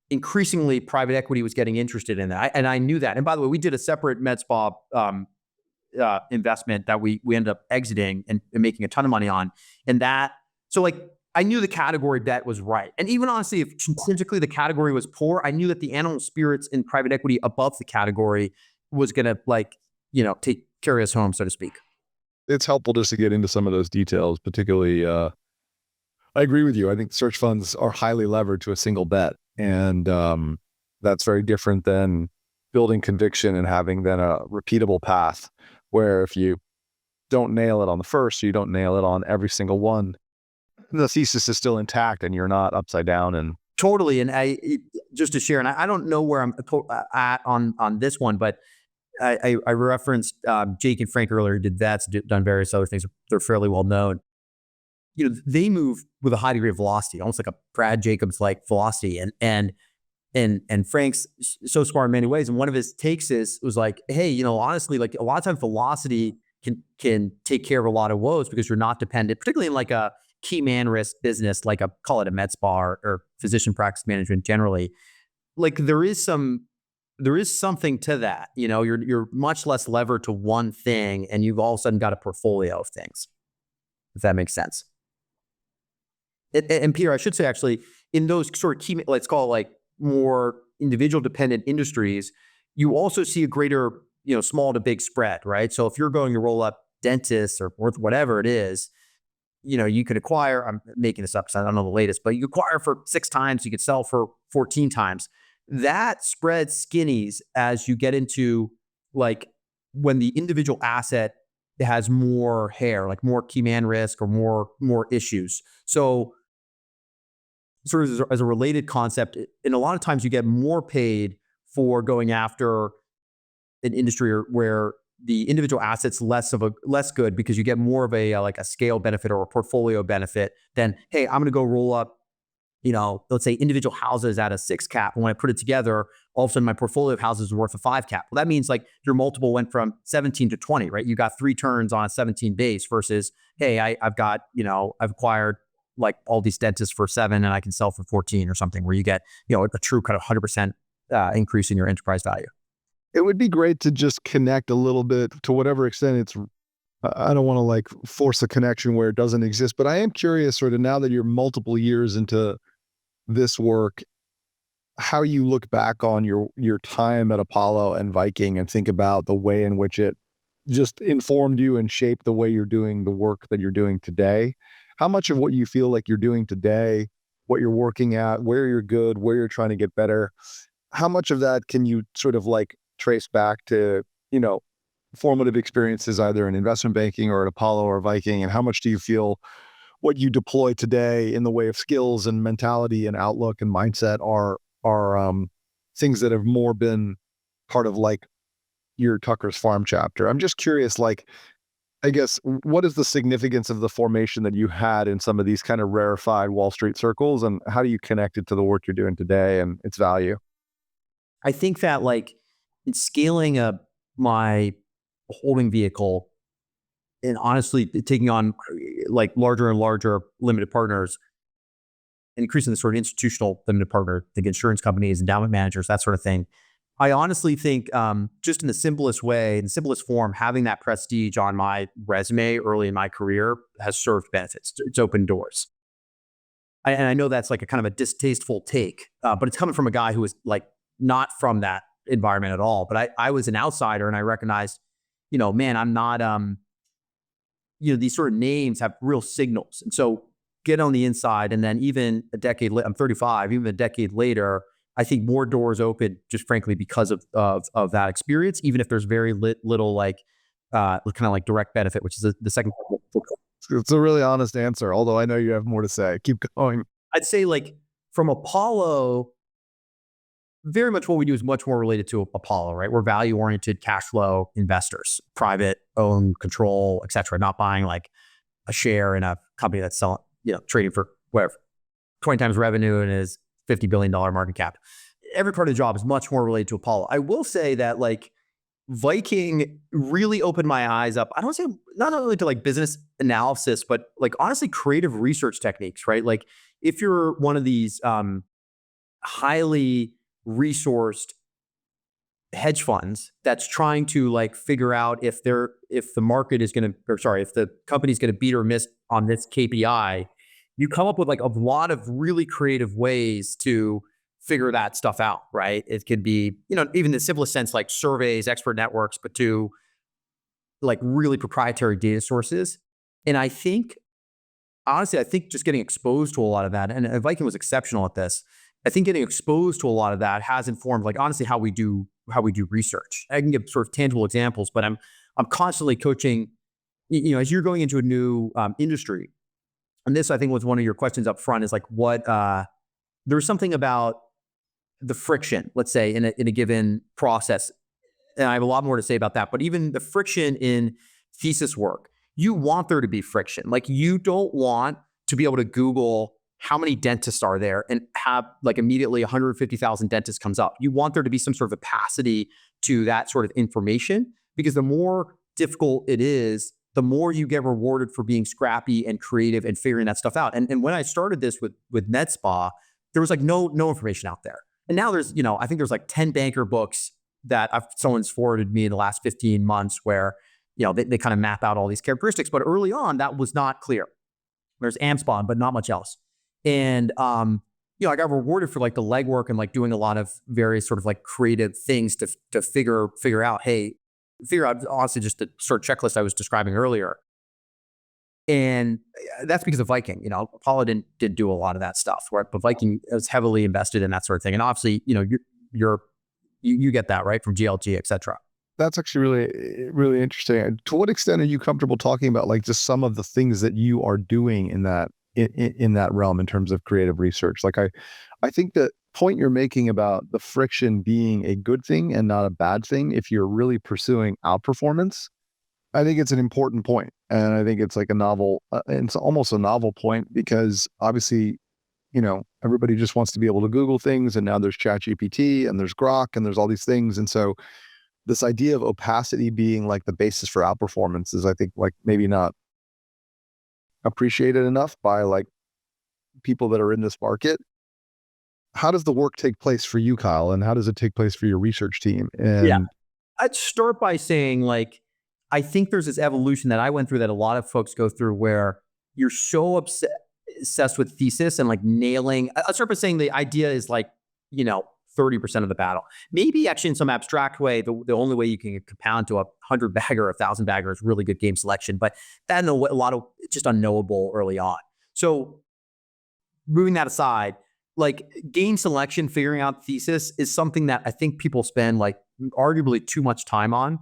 increasingly private equity was getting interested in that. And I knew that. And by the way, we did a separate med spa investment that we ended up exiting and making a ton of money on. And so like, I knew the category bet was right. And even honestly, if intrinsically the category was poor, I knew that the animal spirits in private equity above the category was going to carry us home, so to speak. It's helpful just to get into some of those details, particularly, I agree with you. I think search funds are highly levered to a single bet. And that's very different than building conviction and having then a repeatable path where if you don't nail it on the first, you don't nail it on every single one, the thesis is still intact and you're not upside down. And totally. And just to share, and I don't know where I'm at on this one, but I referenced Jake and Frank earlier, who did that, done various other things. They're fairly well known. They move with a high degree of velocity, almost like a Brad Jacobs-like velocity. And Frank's so smart in many ways. And one of his takes was like, hey, honestly, like a lot of times velocity can take care of a lot of woes because you're not dependent, particularly in like a key man risk business, like call it a med spa or physician practice management generally. Like there is something to that. You're much less levered to one thing, and you've all of a sudden got a portfolio of things, if that makes sense. And Peter, I should say, actually, in those sort of key, let's call it like more individual dependent industries, you also see a greater, small to big spread, right? So if you're going to roll up dentists or whatever it is, you could acquire, I'm making this up because I don't know the latest, but you acquire for 6 times, you could sell for 14 times. That spread skinnies as you get into like when the individual asset has more hair, like more key man risk or more issues. So sort of as a related concept, and a lot of times you get more paid for going after an industry where the individual asset's less good because you get more of a like a scale benefit or a portfolio benefit than, hey, I'm going to go roll up, let's say individual houses at a 6 cap. And when I put it together, all of a sudden my portfolio of houses is worth a 5 cap. Well, that means like your multiple went from 17 to 20, right? You got 3 turns on a 17 base versus, hey, I've acquired like all these dentists for 7 and I can sell for 14 or something, where you get, a true kind of 100% increase in your enterprise value. it would be great to just connect a little bit to whatever extent it's, I don't want to like force a connection where it doesn't exist, but I am curious sort of now that you're multiple years into this work, how you look back on your time at Apollo and Viking and think about the way in which it just informed you and shaped the way you're doing the work that you're doing today. How much of what you feel like you're doing today, what you're working at, where you're good, where you're trying to get better, how much of that can you sort of like trace back to, formative experiences either in investment banking or at Apollo or Viking? And how much do you feel what you deploy today in the way of skills and mentality and outlook and mindset are things that have more been part of like your Tucker's Farm chapter? I'm just curious, like, I guess, what is the significance of the formation that you had in some of these kind of rarefied Wall Street circles, and how do you connect it to the work you're doing today and its value? I think that like in scaling my holding vehicle and honestly taking on like larger and larger limited partners, increasing the sort of institutional limited partner, like insurance companies, endowment managers, that sort of thing. I honestly think just in the simplest way, in the simplest form, having that prestige on my resume early in my career has served benefits. It's opened doors. And I know that's like a kind of a distasteful take, but it's coming from a guy who was like not from that environment at all. But I was an outsider and I recognized, man, I'm not, these sort of names have real signals. And so get on the inside, and then even a decade later, I'm 35, even a decade later, I think more doors open just frankly because of that experience, even if there's very little like kind of like direct benefit, which is the second part. It's a really honest answer, although I know you have more to say. Keep going. I'd say like from Apollo, very much what we do is much more related to Apollo, right? We're value-oriented cash flow investors, private, own, control, et cetera, not buying like a share in a company that's selling, trading for whatever, 20 times revenue and is $50 billion market cap. Every part of the job is much more related to Apollo. I will say that like Viking really opened my eyes up. I don't say not only to like business analysis, but like honestly creative research techniques, right? Like if you're one of these highly resourced hedge funds that's trying to like figure out if the market is going to, or sorry, if the company's going to beat or miss on this KPI, you come up with like a lot of really creative ways to figure that stuff out, right? It could be, even the simplest sense, like surveys, expert networks, but to like really proprietary data sources. And I think, honestly, just getting exposed to a lot of that, and Viking was exceptional at this. I think getting exposed to a lot of that has informed, like, honestly, how we do research. I can give sort of tangible examples, but I'm constantly coaching, as you're going into a new industry. And this, I think, was one of your questions up front, is like what, there's something about the friction, let's say, in a given process. And I have a lot more to say about that, but even the friction in thesis work, you want there to be friction. Like you don't want to be able to Google how many dentists are there and have like immediately 150,000 dentists comes up. You want there to be some sort of opacity to that sort of information, because the more difficult it is, the more you get rewarded for being scrappy and creative and figuring that stuff out. And when I started this with med spa, there was like no information out there. And now there's, I think there's like 10 banker books that someone's forwarded me in the last 15 months where, they kind of map out all these characteristics. But early on, that was not clear. There's AmSpa, but not much else. And, I got rewarded for like the legwork and like doing a lot of various sort of like creative things to figure out honestly just the sort of checklist I was describing earlier. And that's because of Viking. Apollo didn't do a lot of that stuff, right? But Viking is heavily invested in that sort of thing. And obviously, you get that, right, from GLG, et cetera. That's actually really, really interesting. To what extent are you comfortable talking about like just some of the things that you are doing in that realm in terms of creative research? Like I think the point you're making about the friction being a good thing and not a bad thing if you're really pursuing outperformance, I think it's an important point. And I think it's like it's almost a novel point, because obviously, everybody just wants to be able to Google things, and now there's ChatGPT and there's Grok and there's all these things. And so this idea of opacity being like the basis for outperformance is, I think, like maybe not appreciated enough by like people that are in this market. How does the work take place for you, Kyle? And how does it take place for your research team? And I'd start by saying, like, I think there's this evolution that I went through that a lot of folks go through, where you're so obsessed with thesis and like nailing. I'll start by saying the idea is like, 30% of the battle. Maybe actually in some abstract way, the only way you can compound to 100 bagger or 1,000 bagger is really good game selection, but that a lot of just unknowable early on. So moving that aside, like game selection, figuring out thesis is something that I think people spend like arguably too much time on.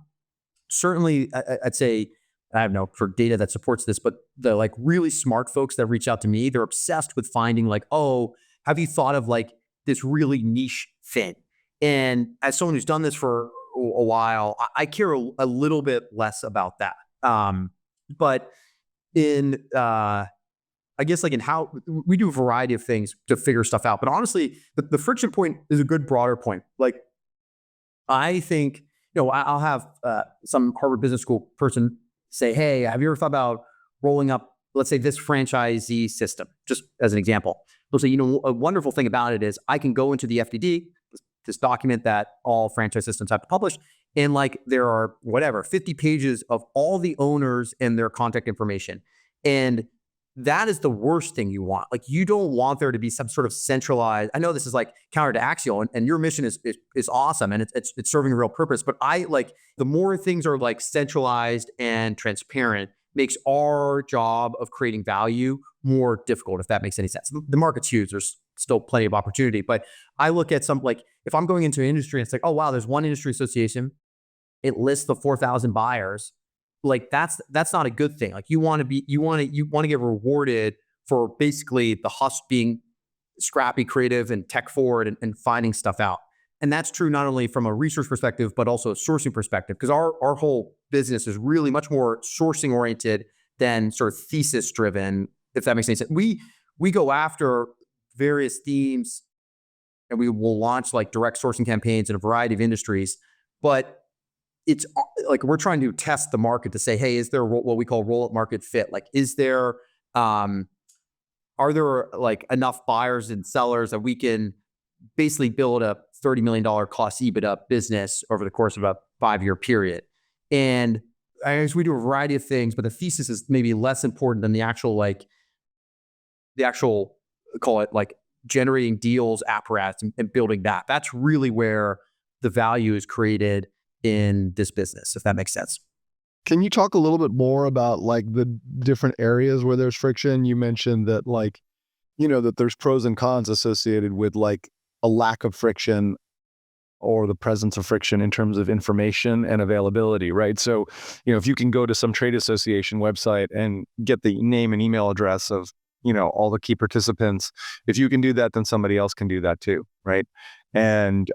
Certainly, I'd say, I don't know for data that supports this, but the like really smart folks that reach out to me, they're obsessed with finding like, oh, have you thought of like this really niche thing? And as someone who's done this for a while, I care a little bit less about that. But in, I guess like in how we do a variety of things to figure stuff out. But honestly, the friction point is a good broader point. Like I think, I'll have some Harvard Business School person say, hey, have you ever thought about rolling up, let's say, this franchisee system, just as an example? They'll say, a wonderful thing about it is I can go into the FDD, this document that all franchise systems have to publish, and like there are 50 pages of all the owners and their contact information. And that is the worst thing you want. Like you don't want there to be some sort of centralized, I know this is like counter to Axial, and your mission is awesome and it's serving a real purpose. But I like the more things are like centralized and transparent, makes our job of creating value more difficult, if that makes any sense. The market's huge. There's still plenty of opportunity. But I look at some, like, if I'm going into an industry and it's like, oh, wow, there's one industry association. It lists the 4,000 buyers. Like, that's not a good thing. Like, you want to get rewarded for basically the hustle, being scrappy, creative, and tech forward, and finding stuff out. And that's true not only from a research perspective, but also a sourcing perspective, because our whole business is really much more sourcing oriented than sort of thesis driven, if that makes any sense. We go after various themes, and we will launch like direct sourcing campaigns in a variety of industries, but it's like we're trying to test the market to say, hey, is there what we call roll-up market fit? Like, is there, are there like enough buyers and sellers that we can basically build a $30 million cost EBITDA business over the course of a 5-year period? And I guess we do a variety of things, but the thesis is maybe less important than the actual call it like generating deals apparatus and building that. That's really where the value is created in this business, if that makes sense. Can you talk a little bit more about like the different areas where there's friction? You mentioned that, like, that there's pros and cons associated with like a lack of friction or the presence of friction in terms of information and availability, right? So, if you can go to some trade association website and get the name and email address of, all the key participants, if you can do that, then somebody else can do that too, right? And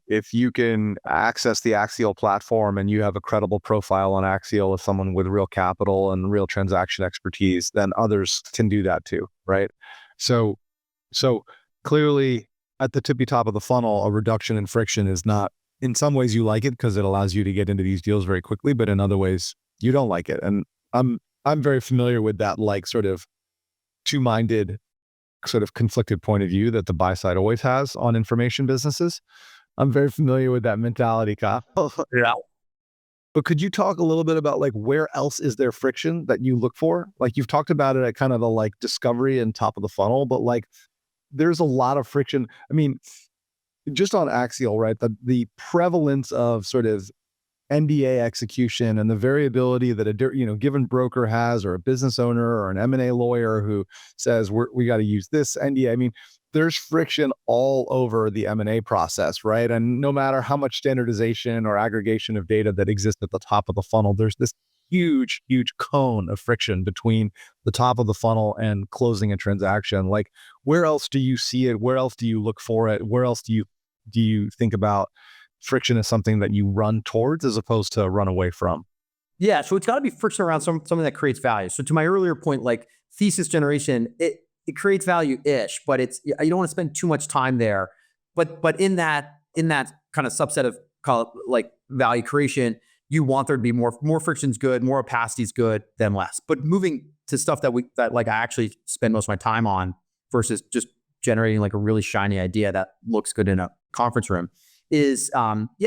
if you can access the Axial platform and you have a credible profile on Axial as someone with real capital and real transaction expertise, then others can do that too, right? So clearly, at the tippy top of the funnel, a reduction in friction is not, in some ways you like it because it allows you to get into these deals very quickly, but in other ways you don't like it. And I'm very familiar with that, like, sort of two-minded, sort of conflicted point of view that the buy side always has on information businesses. I'm very familiar with that mentality, Kyle. Yeah. But could you talk a little bit about like where else is there friction that you look for? Like, you've talked about it at kind of the like discovery and top of the funnel, but like there's a lot of friction. I mean, just on Axial, right? The prevalence of sort of NDA execution and the variability that a given broker has, or a business owner or an M&A lawyer who says we got to use this NDA. I mean, there's friction all over the M&A process, right? And no matter how much standardization or aggregation of data that exists at the top of the funnel, there's this huge cone of friction between the top of the funnel and closing a transaction. Like, where else do you see it? Where else do you look for it? Where else do you think about friction as something that you run towards as opposed to run away from? Yeah, so it's got to be friction around something that creates value. So to my earlier point, like thesis generation, it creates value-ish, but you don't want to spend too much time there. But in that kind of subset of, call it like value creation, you want there to be more friction's good, more opacity's good than less. But moving to stuff that like I actually spend most of my time on versus just generating like a really shiny idea that looks good in a conference room is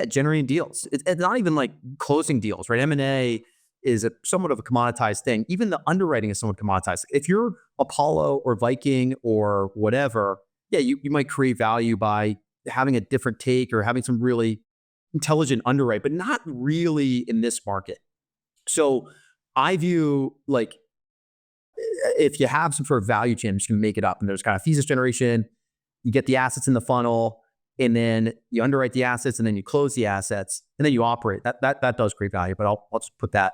generating deals. It's not even like closing deals, right? M&A is somewhat of a commoditized thing. Even the underwriting is somewhat commoditized. If you're Apollo or Viking or whatever, you might create value by having a different take or having some really intelligent underwrite, but not really in this market. So I view, like, if you have some sort of value chain, I'm just going to make it up, and there's kind of thesis generation, you get the assets in the funnel, and then you underwrite the assets, and then you close the assets, and then you operate. That does create value, but I'll just put that.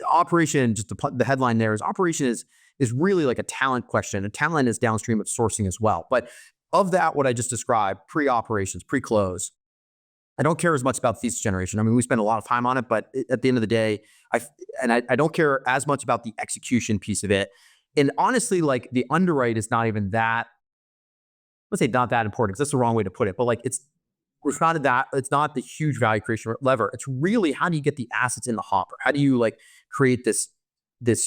Operation, just the headline there is operation is really like a talent question. And talent is downstream of sourcing as well. But of that, what I just described, pre-operations, pre-close, I don't care as much about thesis generation. I mean, we spend a lot of time on it, but at the end of the day, I don't care as much about the execution piece of it. And honestly, like, the underwrite is not even that, let's say not that important, because that's the wrong way to put it. But like, it's not the huge value creation lever. It's really, how do you get the assets in the hopper? How do you like create this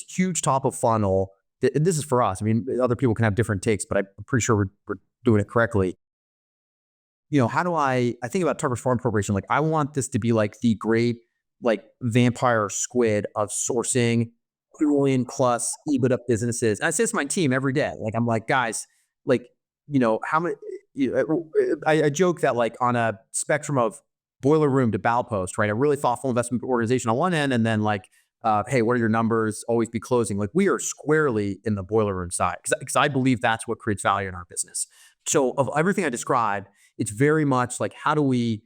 huge top of funnel? This is for us. I mean, other people can have different takes, but I'm pretty sure we're doing it correctly. How do I think about Tucker's Farm Corporation? Like, I want this to be like the great, like, vampire squid of sourcing billion plus EBITDA businesses. And I say this to my team every day. Like, I'm like, guys, like, how many, I joke that, like, on a spectrum of boiler room to Baupost, right? A really thoughtful investment organization on one end, and then like hey, what are your numbers? Always be closing. Like we are squarely in the boiler room side because I believe that's what creates value in our business. So of everything I described, it's very much like how do we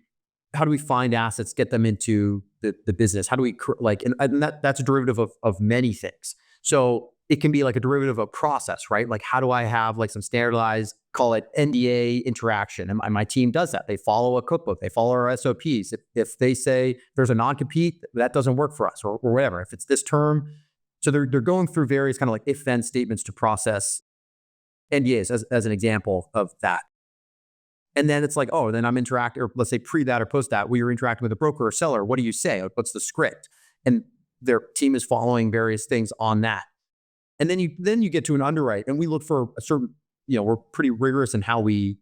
find assets, get them into the business? How do we and that's a derivative of many things. So it can be like a derivative of process, right? Like how do I have like some standardized, call it NDA interaction? And my team does that. They follow a cookbook. They follow our SOPs. If they say there's a non-compete, that doesn't work for us or whatever. If it's this term. So they're going through various kind of like if-then statements to process NDAs as an example of that. And then it's like, oh, then I'm interacting, or let's say pre that or post that, we were interacting with a broker or seller. What do you say? What's the script? And their team is following various things on that. And then you get to an underwrite, and we look for a certain, we're pretty rigorous in how we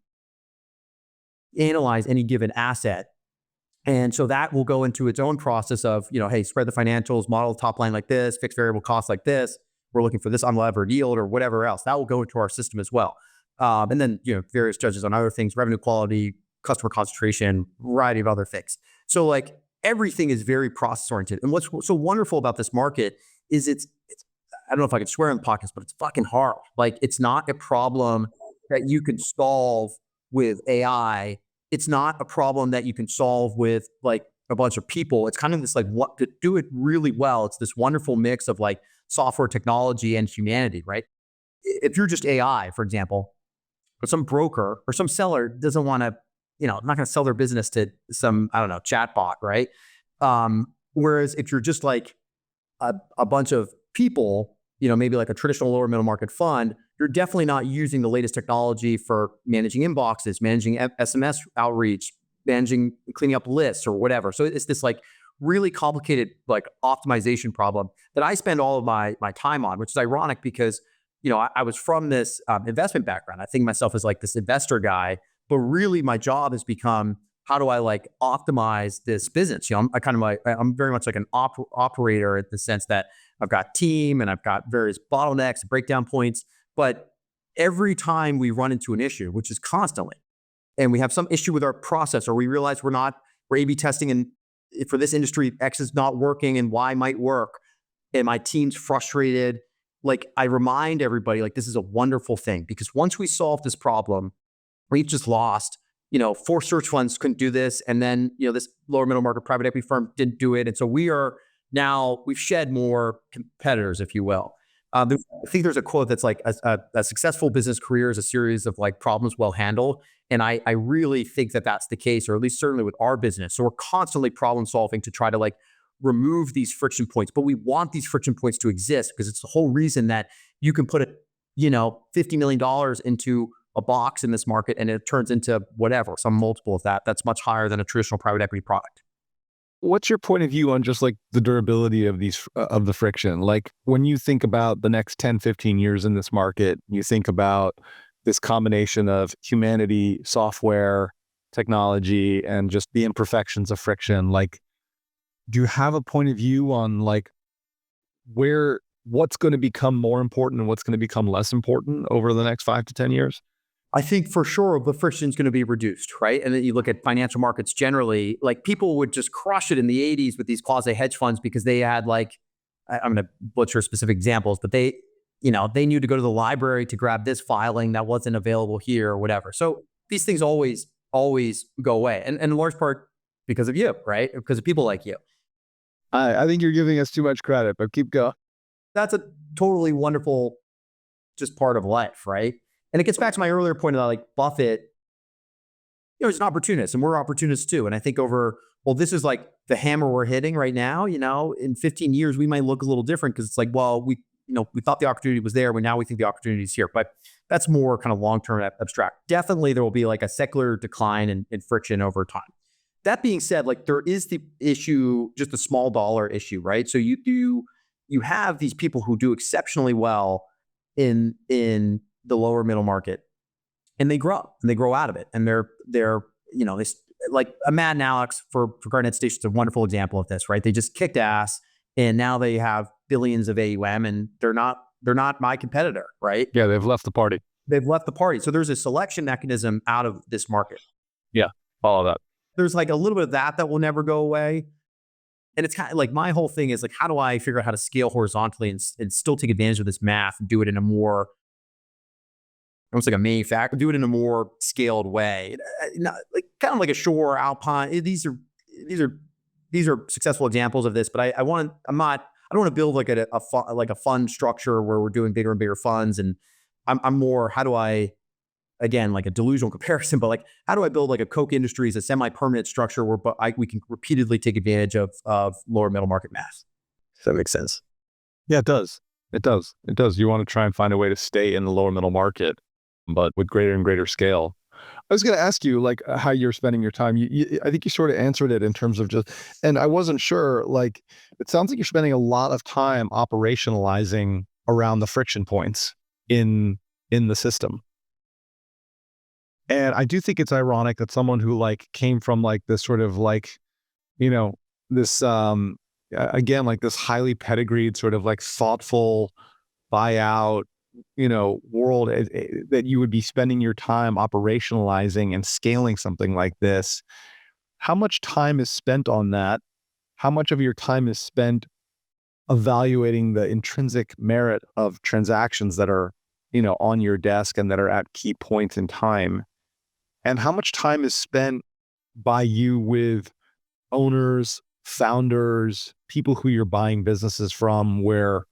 analyze any given asset. And so that will go into its own process of, hey, spread the financials, model top line like this, fixed variable costs like this. We're looking for this unlevered yield or whatever else. That will go into our system as well. And then, various judges on other things, revenue quality, customer concentration, variety of other things. So like everything is very process oriented. And what's so wonderful about this market is it's I don't know if I can swear on the podcast, but it's fucking hard. Like it's not a problem that you can solve with AI. It's not a problem that you can solve with like a bunch of people. It's kind of this like what to do it really well. It's this wonderful mix of like software technology and humanity, right? If you're just AI, for example, or some broker or some seller doesn't want to, not going to sell their business to some, I don't know, chatbot, right? Whereas if you're just like a bunch of people, maybe like a traditional lower middle market fund, you're definitely not using the latest technology for managing inboxes, managing SMS outreach, cleaning up lists or whatever. So it's this like really complicated like optimization problem that I spend all of my time on, which is ironic because I was from this investment background. I think of myself as like this investor guy, but really my job has become how do I like optimize this business? I'm very much like an operator in the sense that I've got team and I've got various bottlenecks, breakdown points. But every time we run into an issue, which is constantly, and we have some issue with our process, or we realize we're A/B testing, and for this industry, X is not working and Y might work, and my team's frustrated. Like I remind everybody, like this is a wonderful thing because once we solve this problem, we've just lost. 4 search funds couldn't do this, and then this lower middle market private equity firm didn't do it, and so we've shed more competitors, if you will. I think there's a quote that's like a successful business career is a series of like problems well handled, and I really think that that's the case, or at least certainly with our business. So we're constantly problem solving to try to like remove these friction points, but we want these friction points to exist because it's the whole reason that you can put $50 million into a box in this market and it turns into whatever, some multiple of that. That's much higher than a traditional private equity product. What's your point of view on just like the durability of of the friction? Like when you think about the next 10, 15 years in this market, you think about this combination of humanity, software, technology, and just the imperfections of friction. Like, do you have a point of view on like what's going to become more important and what's going to become less important over the next 5 to 10 years? I think for sure the friction is going to be reduced, right? And then you look at financial markets generally, like people would just crush it in the 80s with these quasi hedge funds because they had like, I'm going to butcher specific examples, but they knew to go to the library to grab this filing that wasn't available here or whatever. So these things always go away. And in large part because of you, right? Because of people like you. I think you're giving us too much credit, but keep going. That's a totally wonderful just part of life, right? And it gets back to my earlier point about like Buffett, he's an opportunist and we're opportunists too. And I think this is like the hammer we're hitting right now, in 15 years, we might look a little different because it's like, well, we thought the opportunity was there, but now we think the opportunity is here. But that's more kind of long-term abstract. Definitely there will be like a secular decline in friction over time. That being said, like there is the issue, just a small dollar issue, right? So you have these people who do exceptionally well in the lower middle market, and they grow out of it, and they're like a Matt and Alex for Garnett Station is a wonderful example of this, right? They just kicked ass, and now they have billions of AUM, and they're not my competitor, right? Yeah, they've left the party. So there's a selection mechanism out of this market. Yeah, follow that. There's like a little bit of that will never go away. And it's kind of like my whole thing is like, how do I figure out how to scale horizontally and still take advantage of this math and do it in a more, almost like a manufacturer, do it in a more scaled way. Not, like kind of like a Shore, Alpine. These are successful examples of this, but I don't want to build like a fund structure where we're doing bigger and bigger funds. And I'm more, how do I, again, like a delusional comparison, but like, how do I build like a Coke Industries, a semi-permanent structure where we can repeatedly take advantage of lower middle market math? Does that make sense? Yeah, it does. It does. It does. You want to try and find a way to stay in the lower middle market, but with greater and greater scale. I was going to ask you, like, how you're spending your time. I think you sort of answered it in terms of just, and I wasn't sure, like, it sounds like you're spending a lot of time operationalizing around the friction points in the system. And I do think it's ironic that someone who like came from like this sort of like, you know, this, again, like this highly pedigreed sort of like thoughtful buyout, world, that you would be spending your time operationalizing and scaling something like this. How much time is spent on that? How much of your time is spent evaluating the intrinsic merit of transactions that are, on your desk and that are at key points in time? And how much time is spent by you with owners, founders, people who you're buying businesses from, where,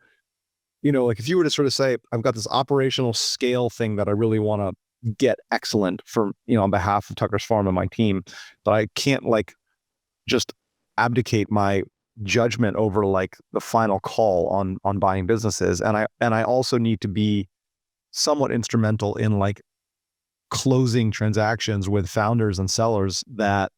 like if you were to sort of say, I've got this operational scale thing that I really want to get excellent for, on behalf of Tucker's Farm and my team, but I can't like just abdicate my judgment over like the final call on buying businesses. And I also need to be somewhat instrumental in like closing transactions with founders and sellers that,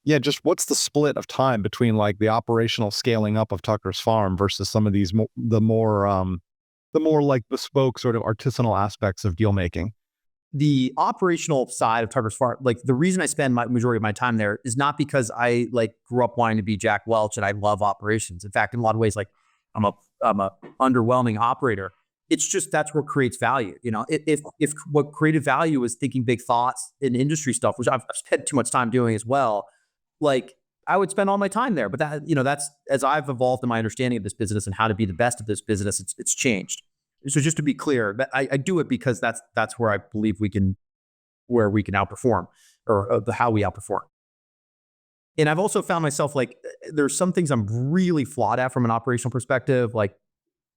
just what's the split of time between like the operational scaling up of Tucker's Farm versus some of these the more like bespoke sort of artisanal aspects of deal making? The operational side of Tucker's Farm, like the reason I spend my majority of my time there is not because I like grew up wanting to be Jack Welch and I love operations. In fact, in a lot of ways, like I'm a underwhelming operator. It's just that's what creates value. If what created value is thinking big thoughts in industry stuff, which I've spent too much time doing as well, like I would spend all my time there. But that's as I've evolved in my understanding of this business and how to be the best of this business, it's changed. So just to be clear, I do it because that's where I believe we can outperform, or how we outperform. And I've also found myself like there's some things I'm really flawed at from an operational perspective, like.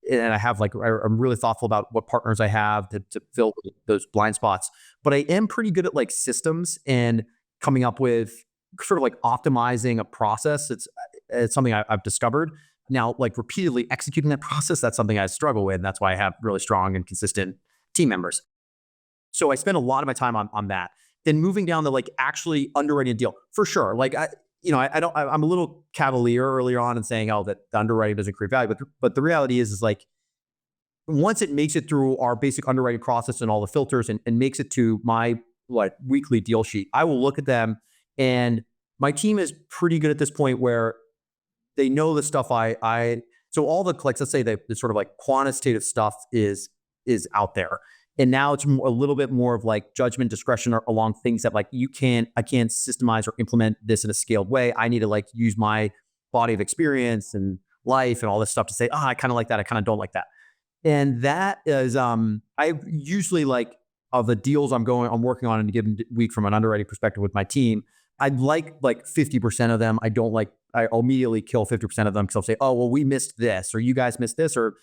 And I have like, I'm really thoughtful about what partners I have to fill those blind spots. But I am pretty good at like systems and coming up with sort of like optimizing a process. It's something I've discovered. Now, like repeatedly executing that process, that's something I struggle with. And that's why I have really strong and consistent team members. So I spend a lot of my time on that. Then moving down to like actually underwriting a deal, for sure. Like I'm a little cavalier earlier on in saying, oh, that the underwriting doesn't create value. But the reality is like, once it makes it through our basic underwriting process and all the filters and makes it to my weekly deal sheet, I will look at them. And my team is pretty good at this point where they know the stuff so all the, like, let's say the sort of like quantitative stuff is out there. And now it's a little bit more of like judgment, discretion along things that like I can't systemize or implement this in a scaled way. I need to like use my body of experience and life and all this stuff to say, I kind of like that. I kind of don't like that. And that is, I usually like of the deals I'm working on in a given week from an underwriting perspective with my team, I'd like 50% of them. I'll immediately kill 50% of them because I'll say, oh, well, we missed this, or you guys missed this, or,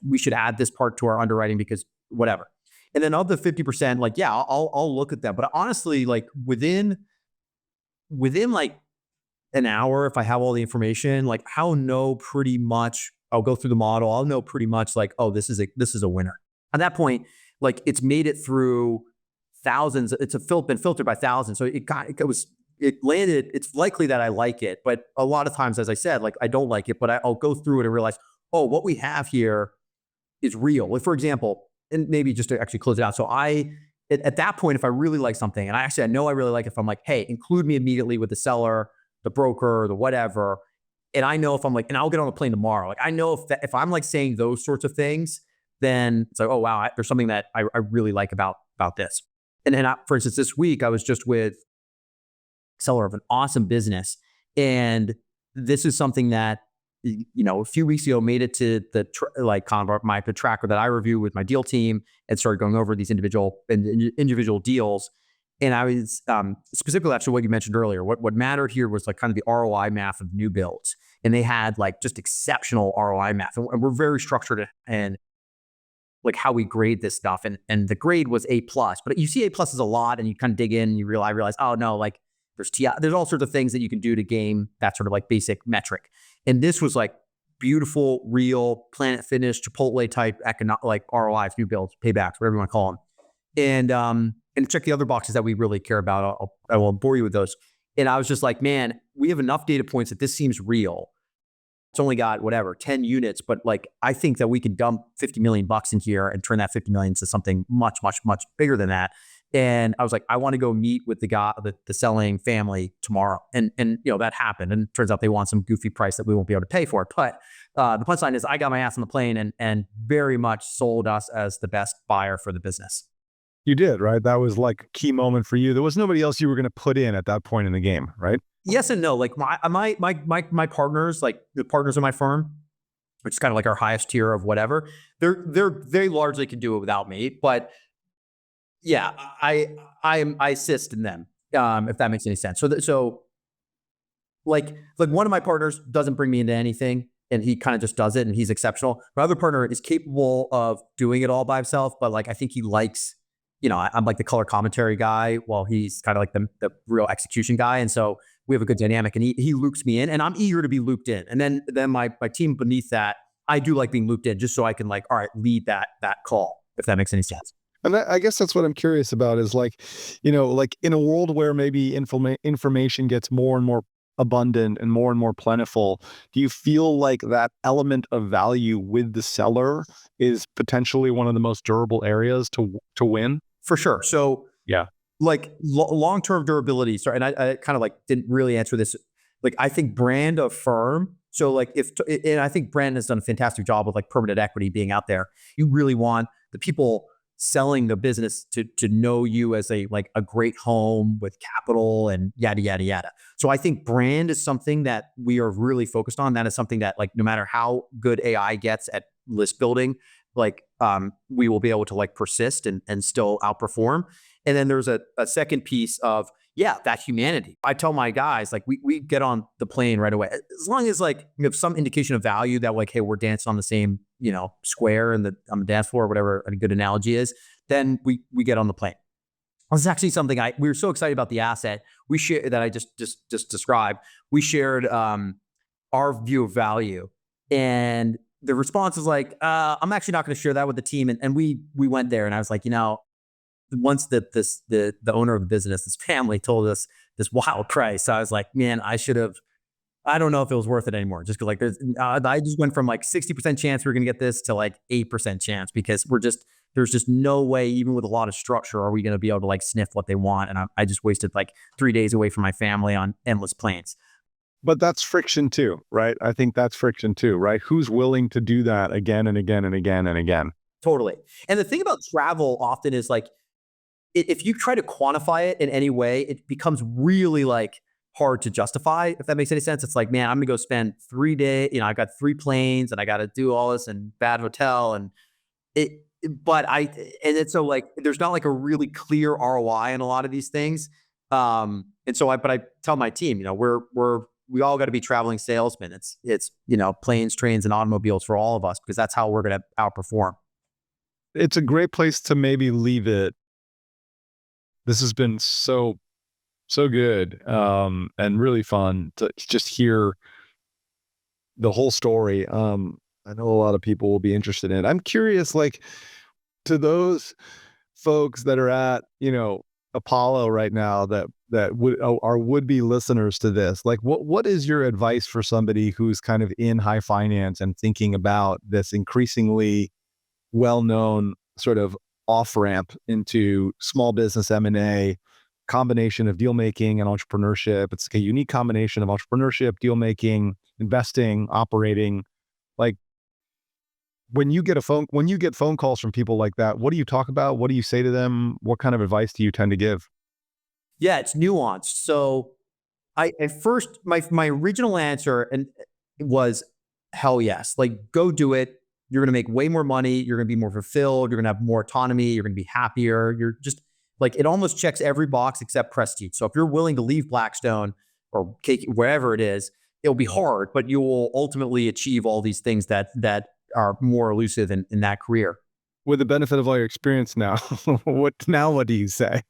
we should add this part to our underwriting because whatever. And then of the 50%, like, yeah, I'll look at them. But honestly, like within like an hour, if I have all the information, like I'll know pretty much, I'll go through the model. I'll know pretty much like, oh, this is a winner. At that point, like it's made it through thousands. It's been filtered by thousands. So it landed. It's likely that I like it, but a lot of times, as I said, like I don't like it, but I'll go through it and realize, oh, what we have here is real. Like, for example, and maybe just to actually close it out. So at that point, if I really like something, and I know I really like it, if I'm like, hey, include me immediately with the seller, the broker, the whatever. And I know if I'm like, and I'll get on a plane tomorrow. Like I know if I'm like saying those sorts of things, then it's like, oh wow, there's something that I really like about this. And then, for instance, this week I was just with a seller of an awesome business, and this is something that, a few weeks ago made it to the the tracker that I review with my deal team and started going over these individual deals. And I was specifically actually what you mentioned earlier. What mattered here was like kind of the ROI math of new builds, and they had like just exceptional ROI math, and we're very structured and like how we grade this stuff. And the grade was A plus, but you see A plus is a lot, and you kind of dig in and you realize, oh no, like there's all sorts of things that you can do to game that sort of like basic metric. And this was like beautiful, real Planet Fitness, Chipotle type like ROIs, new builds, paybacks, whatever you want to call them. And check the other boxes that we really care about. I won't bore you with those. And I was just like, man, we have enough data points that this seems real. It's only got 10 units, but like, I think that we could dump $50 million in here and turn that 50 million into something much, much, much bigger than that. And I was like, I want to go meet with the selling family tomorrow. And that happened. And it turns out they want some goofy price that we won't be able to pay for it. But the punchline is I got my ass on the plane and very much sold us as the best buyer for the business. You did, right? That was like a key moment for you. There was nobody else you were going to put in at that point in the game, right? Yes and no. Like my partners, like the partners of my firm, which is kind of like our highest tier of whatever, they largely can do it without me. But yeah, I assist in them, if that makes any sense. So like one of my partners doesn't bring me into anything, and he kind of just does it, and he's exceptional. My other partner is capable of doing it all by himself, but like I think he likes, I'm like the color commentary guy, while he's kind of like the real execution guy, and so we have a good dynamic. And he loops me in, and I'm eager to be looped in. And then my team beneath that, I do like being looped in, just so I can like, all right, lead that call, if that makes any sense. And I guess that's what I'm curious about is like, like in a world where maybe information gets more and more abundant and more plentiful, do you feel like that element of value with the seller is potentially one of the most durable areas to win? For sure. So yeah, like long-term durability. Sorry, and I kind of like didn't really answer this. Like I think brand of firm. So like and I think brand has done a fantastic job with like permanent equity being out there. You really want the people selling the business to know you as a great home with capital and yada, yada, yada. So I think brand is something that we are really focused on. That is something that like, no matter how good AI gets at list building, like we will be able to like persist and still outperform. And then there's a second piece of, that humanity. I tell my guys, like we get on the plane right away. As long as like you have some indication of value that like, hey, we're dancing on the same, square on the dance floor or whatever a good analogy is, then we get on the plane. This is actually something we were so excited about the asset we share that I just described. We shared our view of value, and the response is like, I'm actually not going to share that with the team. And we went there, and I was like, once the owner of the business, this family, told us this wild price, so I was like, man, I don't know if it was worth it anymore. Just because like I just went from like 60% chance we're going to get this to like 8% chance, because there's just no way, even with a lot of structure, are we going to be able to like sniff what they want. And I just wasted like 3 days away from my family on endless planes. But that's friction too, right? I think that's friction too, right? Who's willing to do that again and again and again and again? Totally. And the thing about travel often is like, if you try to quantify it in any way, it becomes really like hard to justify, if that makes any sense. It's like, man, I'm gonna go spend 3 days, I got 3 planes and I got to do all this and bad hotel and it's so like, there's not like a really clear ROI in a lot of these things. And so I tell my team, we all got to be traveling salesmen. It's planes, trains, and automobiles for all of us, because that's how we're going to outperform. It's a great place to maybe leave it. This has been so good, and really fun to just hear the whole story. I know a lot of people will be interested in it. I'm curious, like, to those folks that are at, Apollo right now that are would-be listeners to this, like, what is your advice for somebody who's kind of in high finance and thinking about this increasingly well-known sort of off-ramp into small business M&A, combination of deal making and entrepreneurship? It's a unique combination of entrepreneurship, deal making, investing, operating. Like, when you get phone calls from people like that, what do you talk about? What do you say to them? What kind of advice do you tend to give? Yeah, it's nuanced. So I at first my original answer and was hell yes. Like go do it. You're going to make way more money. You're going to be more fulfilled. You're going to have more autonomy. You're going to be happier. You're just like it almost checks every box except prestige. So if you're willing to leave Blackstone or wherever it is, it'll be hard, but you will ultimately achieve all these things that are more elusive in that career. With the benefit of all your experience now, what do you say?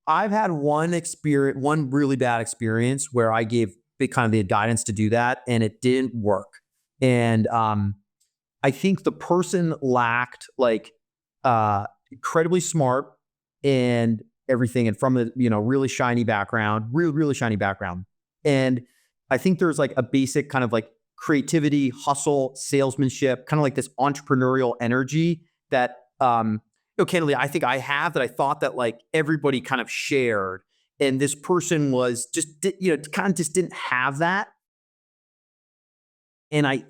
I've had one really bad experience where I gave kind of the guidance to do that and it didn't work. And I think the person lacked like incredibly smart and everything, and from a really shiny background, really shiny background. And I think there's like a basic kind of like creativity, hustle, salesmanship, kind of like this entrepreneurial energy that candidly, I think I have that I thought that like everybody kind of shared. And this person was just, kind of just didn't have that. And I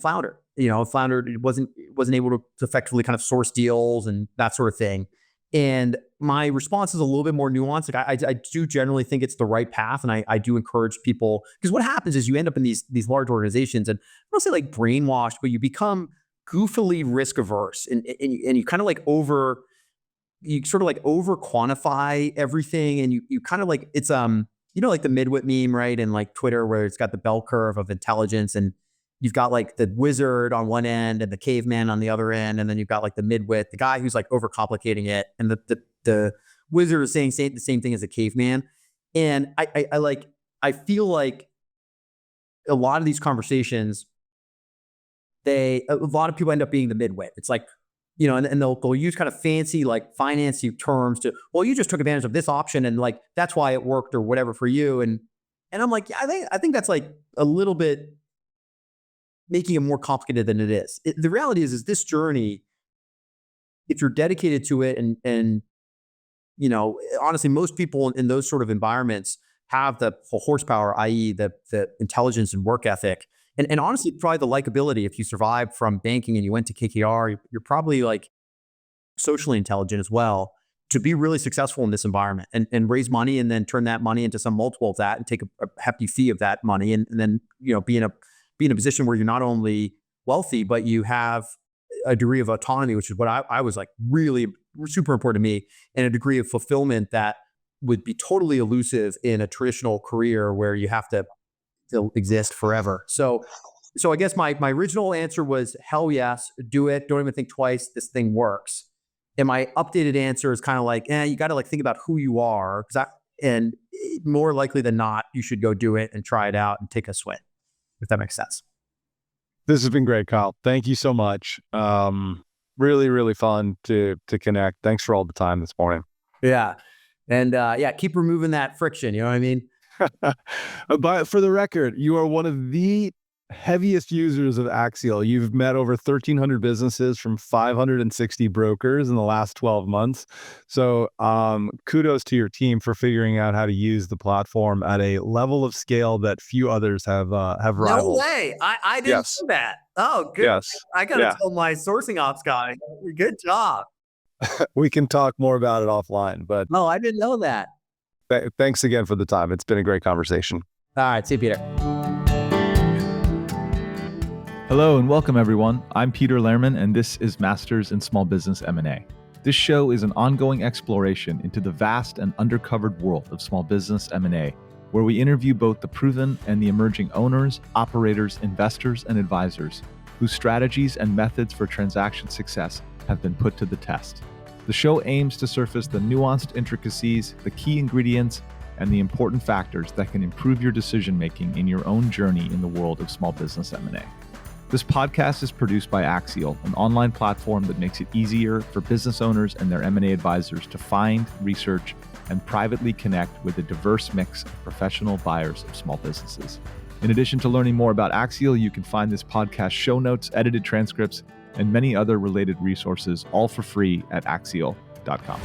floundered, It wasn't able to effectively kind of source deals and that sort of thing. And my response is a little bit more nuanced. Like I do generally think it's the right path. And I do encourage people, because what happens is you end up in these large organizations and I don't say like brainwashed, but you become goofily risk averse and you kind of like you sort of like over quantify everything. And you kind of like, it's, like the midwit meme, right? And like Twitter where it's got the bell curve of intelligence and you've got like the wizard on one end and the caveman on the other end. And then you've got like the midwit, the guy who's like overcomplicating it. And the wizard is saying the same thing as the caveman. And I feel like a lot of these conversations, a lot of people end up being the midwit. It's like, and they'll use kind of fancy like financy terms to, well, you just took advantage of this option and like that's why it worked or whatever for you. And I'm like, yeah, I think that's like a little bit making it more complicated than it is. The reality is this journey, if you're dedicated to it and honestly, most people in those sort of environments have the horsepower, i.e. the intelligence and work ethic. And honestly, probably the likability. If you survived from banking and you went to KKR, you're probably like socially intelligent as well to be really successful in this environment and raise money and then turn that money into some multiple of that and take a hefty fee of that money and then be in a position where you're not only wealthy but you have a degree of autonomy, which is what I was like really super important to me, and a degree of fulfillment that would be totally elusive in a traditional career where you have to exist forever. So I guess my original answer was hell yes, do it. Don't even think twice. This thing works. And my updated answer is kind of like, you got to like think about who you are, and more likely than not, you should go do it and try it out and take a swing, if that makes sense. This has been great, Kyle. Thank you so much. Really, really fun to connect. Thanks for all the time this morning. Yeah. And keep removing that friction. You know what I mean? But for the record, you are one of the heaviest users of Axial. You've met over 1,300 businesses from 560 brokers in the last 12 months. So kudos to your team for figuring out how to use the platform at a level of scale that few others have rivaled. No way. I didn't know that. Oh, good. Yes. I got to tell my sourcing ops guy. Good job. We can talk more about it offline, but no, I didn't know that. Thanks again for the time. It's been a great conversation. All right. See you, Peter. Hello and welcome, everyone. I'm Peter Lehrman, and this is Masters in Small Business M&A. This show is an ongoing exploration into the vast and undercovered world of small business M&A, where we interview both the proven and the emerging owners, operators, investors, and advisors whose strategies and methods for transaction success have been put to the test. The show aims to surface the nuanced intricacies, the key ingredients, and the important factors that can improve your decision-making in your own journey in the world of small business M&A. This podcast is produced by Axial, an online platform that makes it easier for business owners and their M&A advisors to find, research, and privately connect with a diverse mix of professional buyers of small businesses. In addition to learning more about Axial, you can find this podcast show notes, edited transcripts, and many other related resources, all for free at axial.com.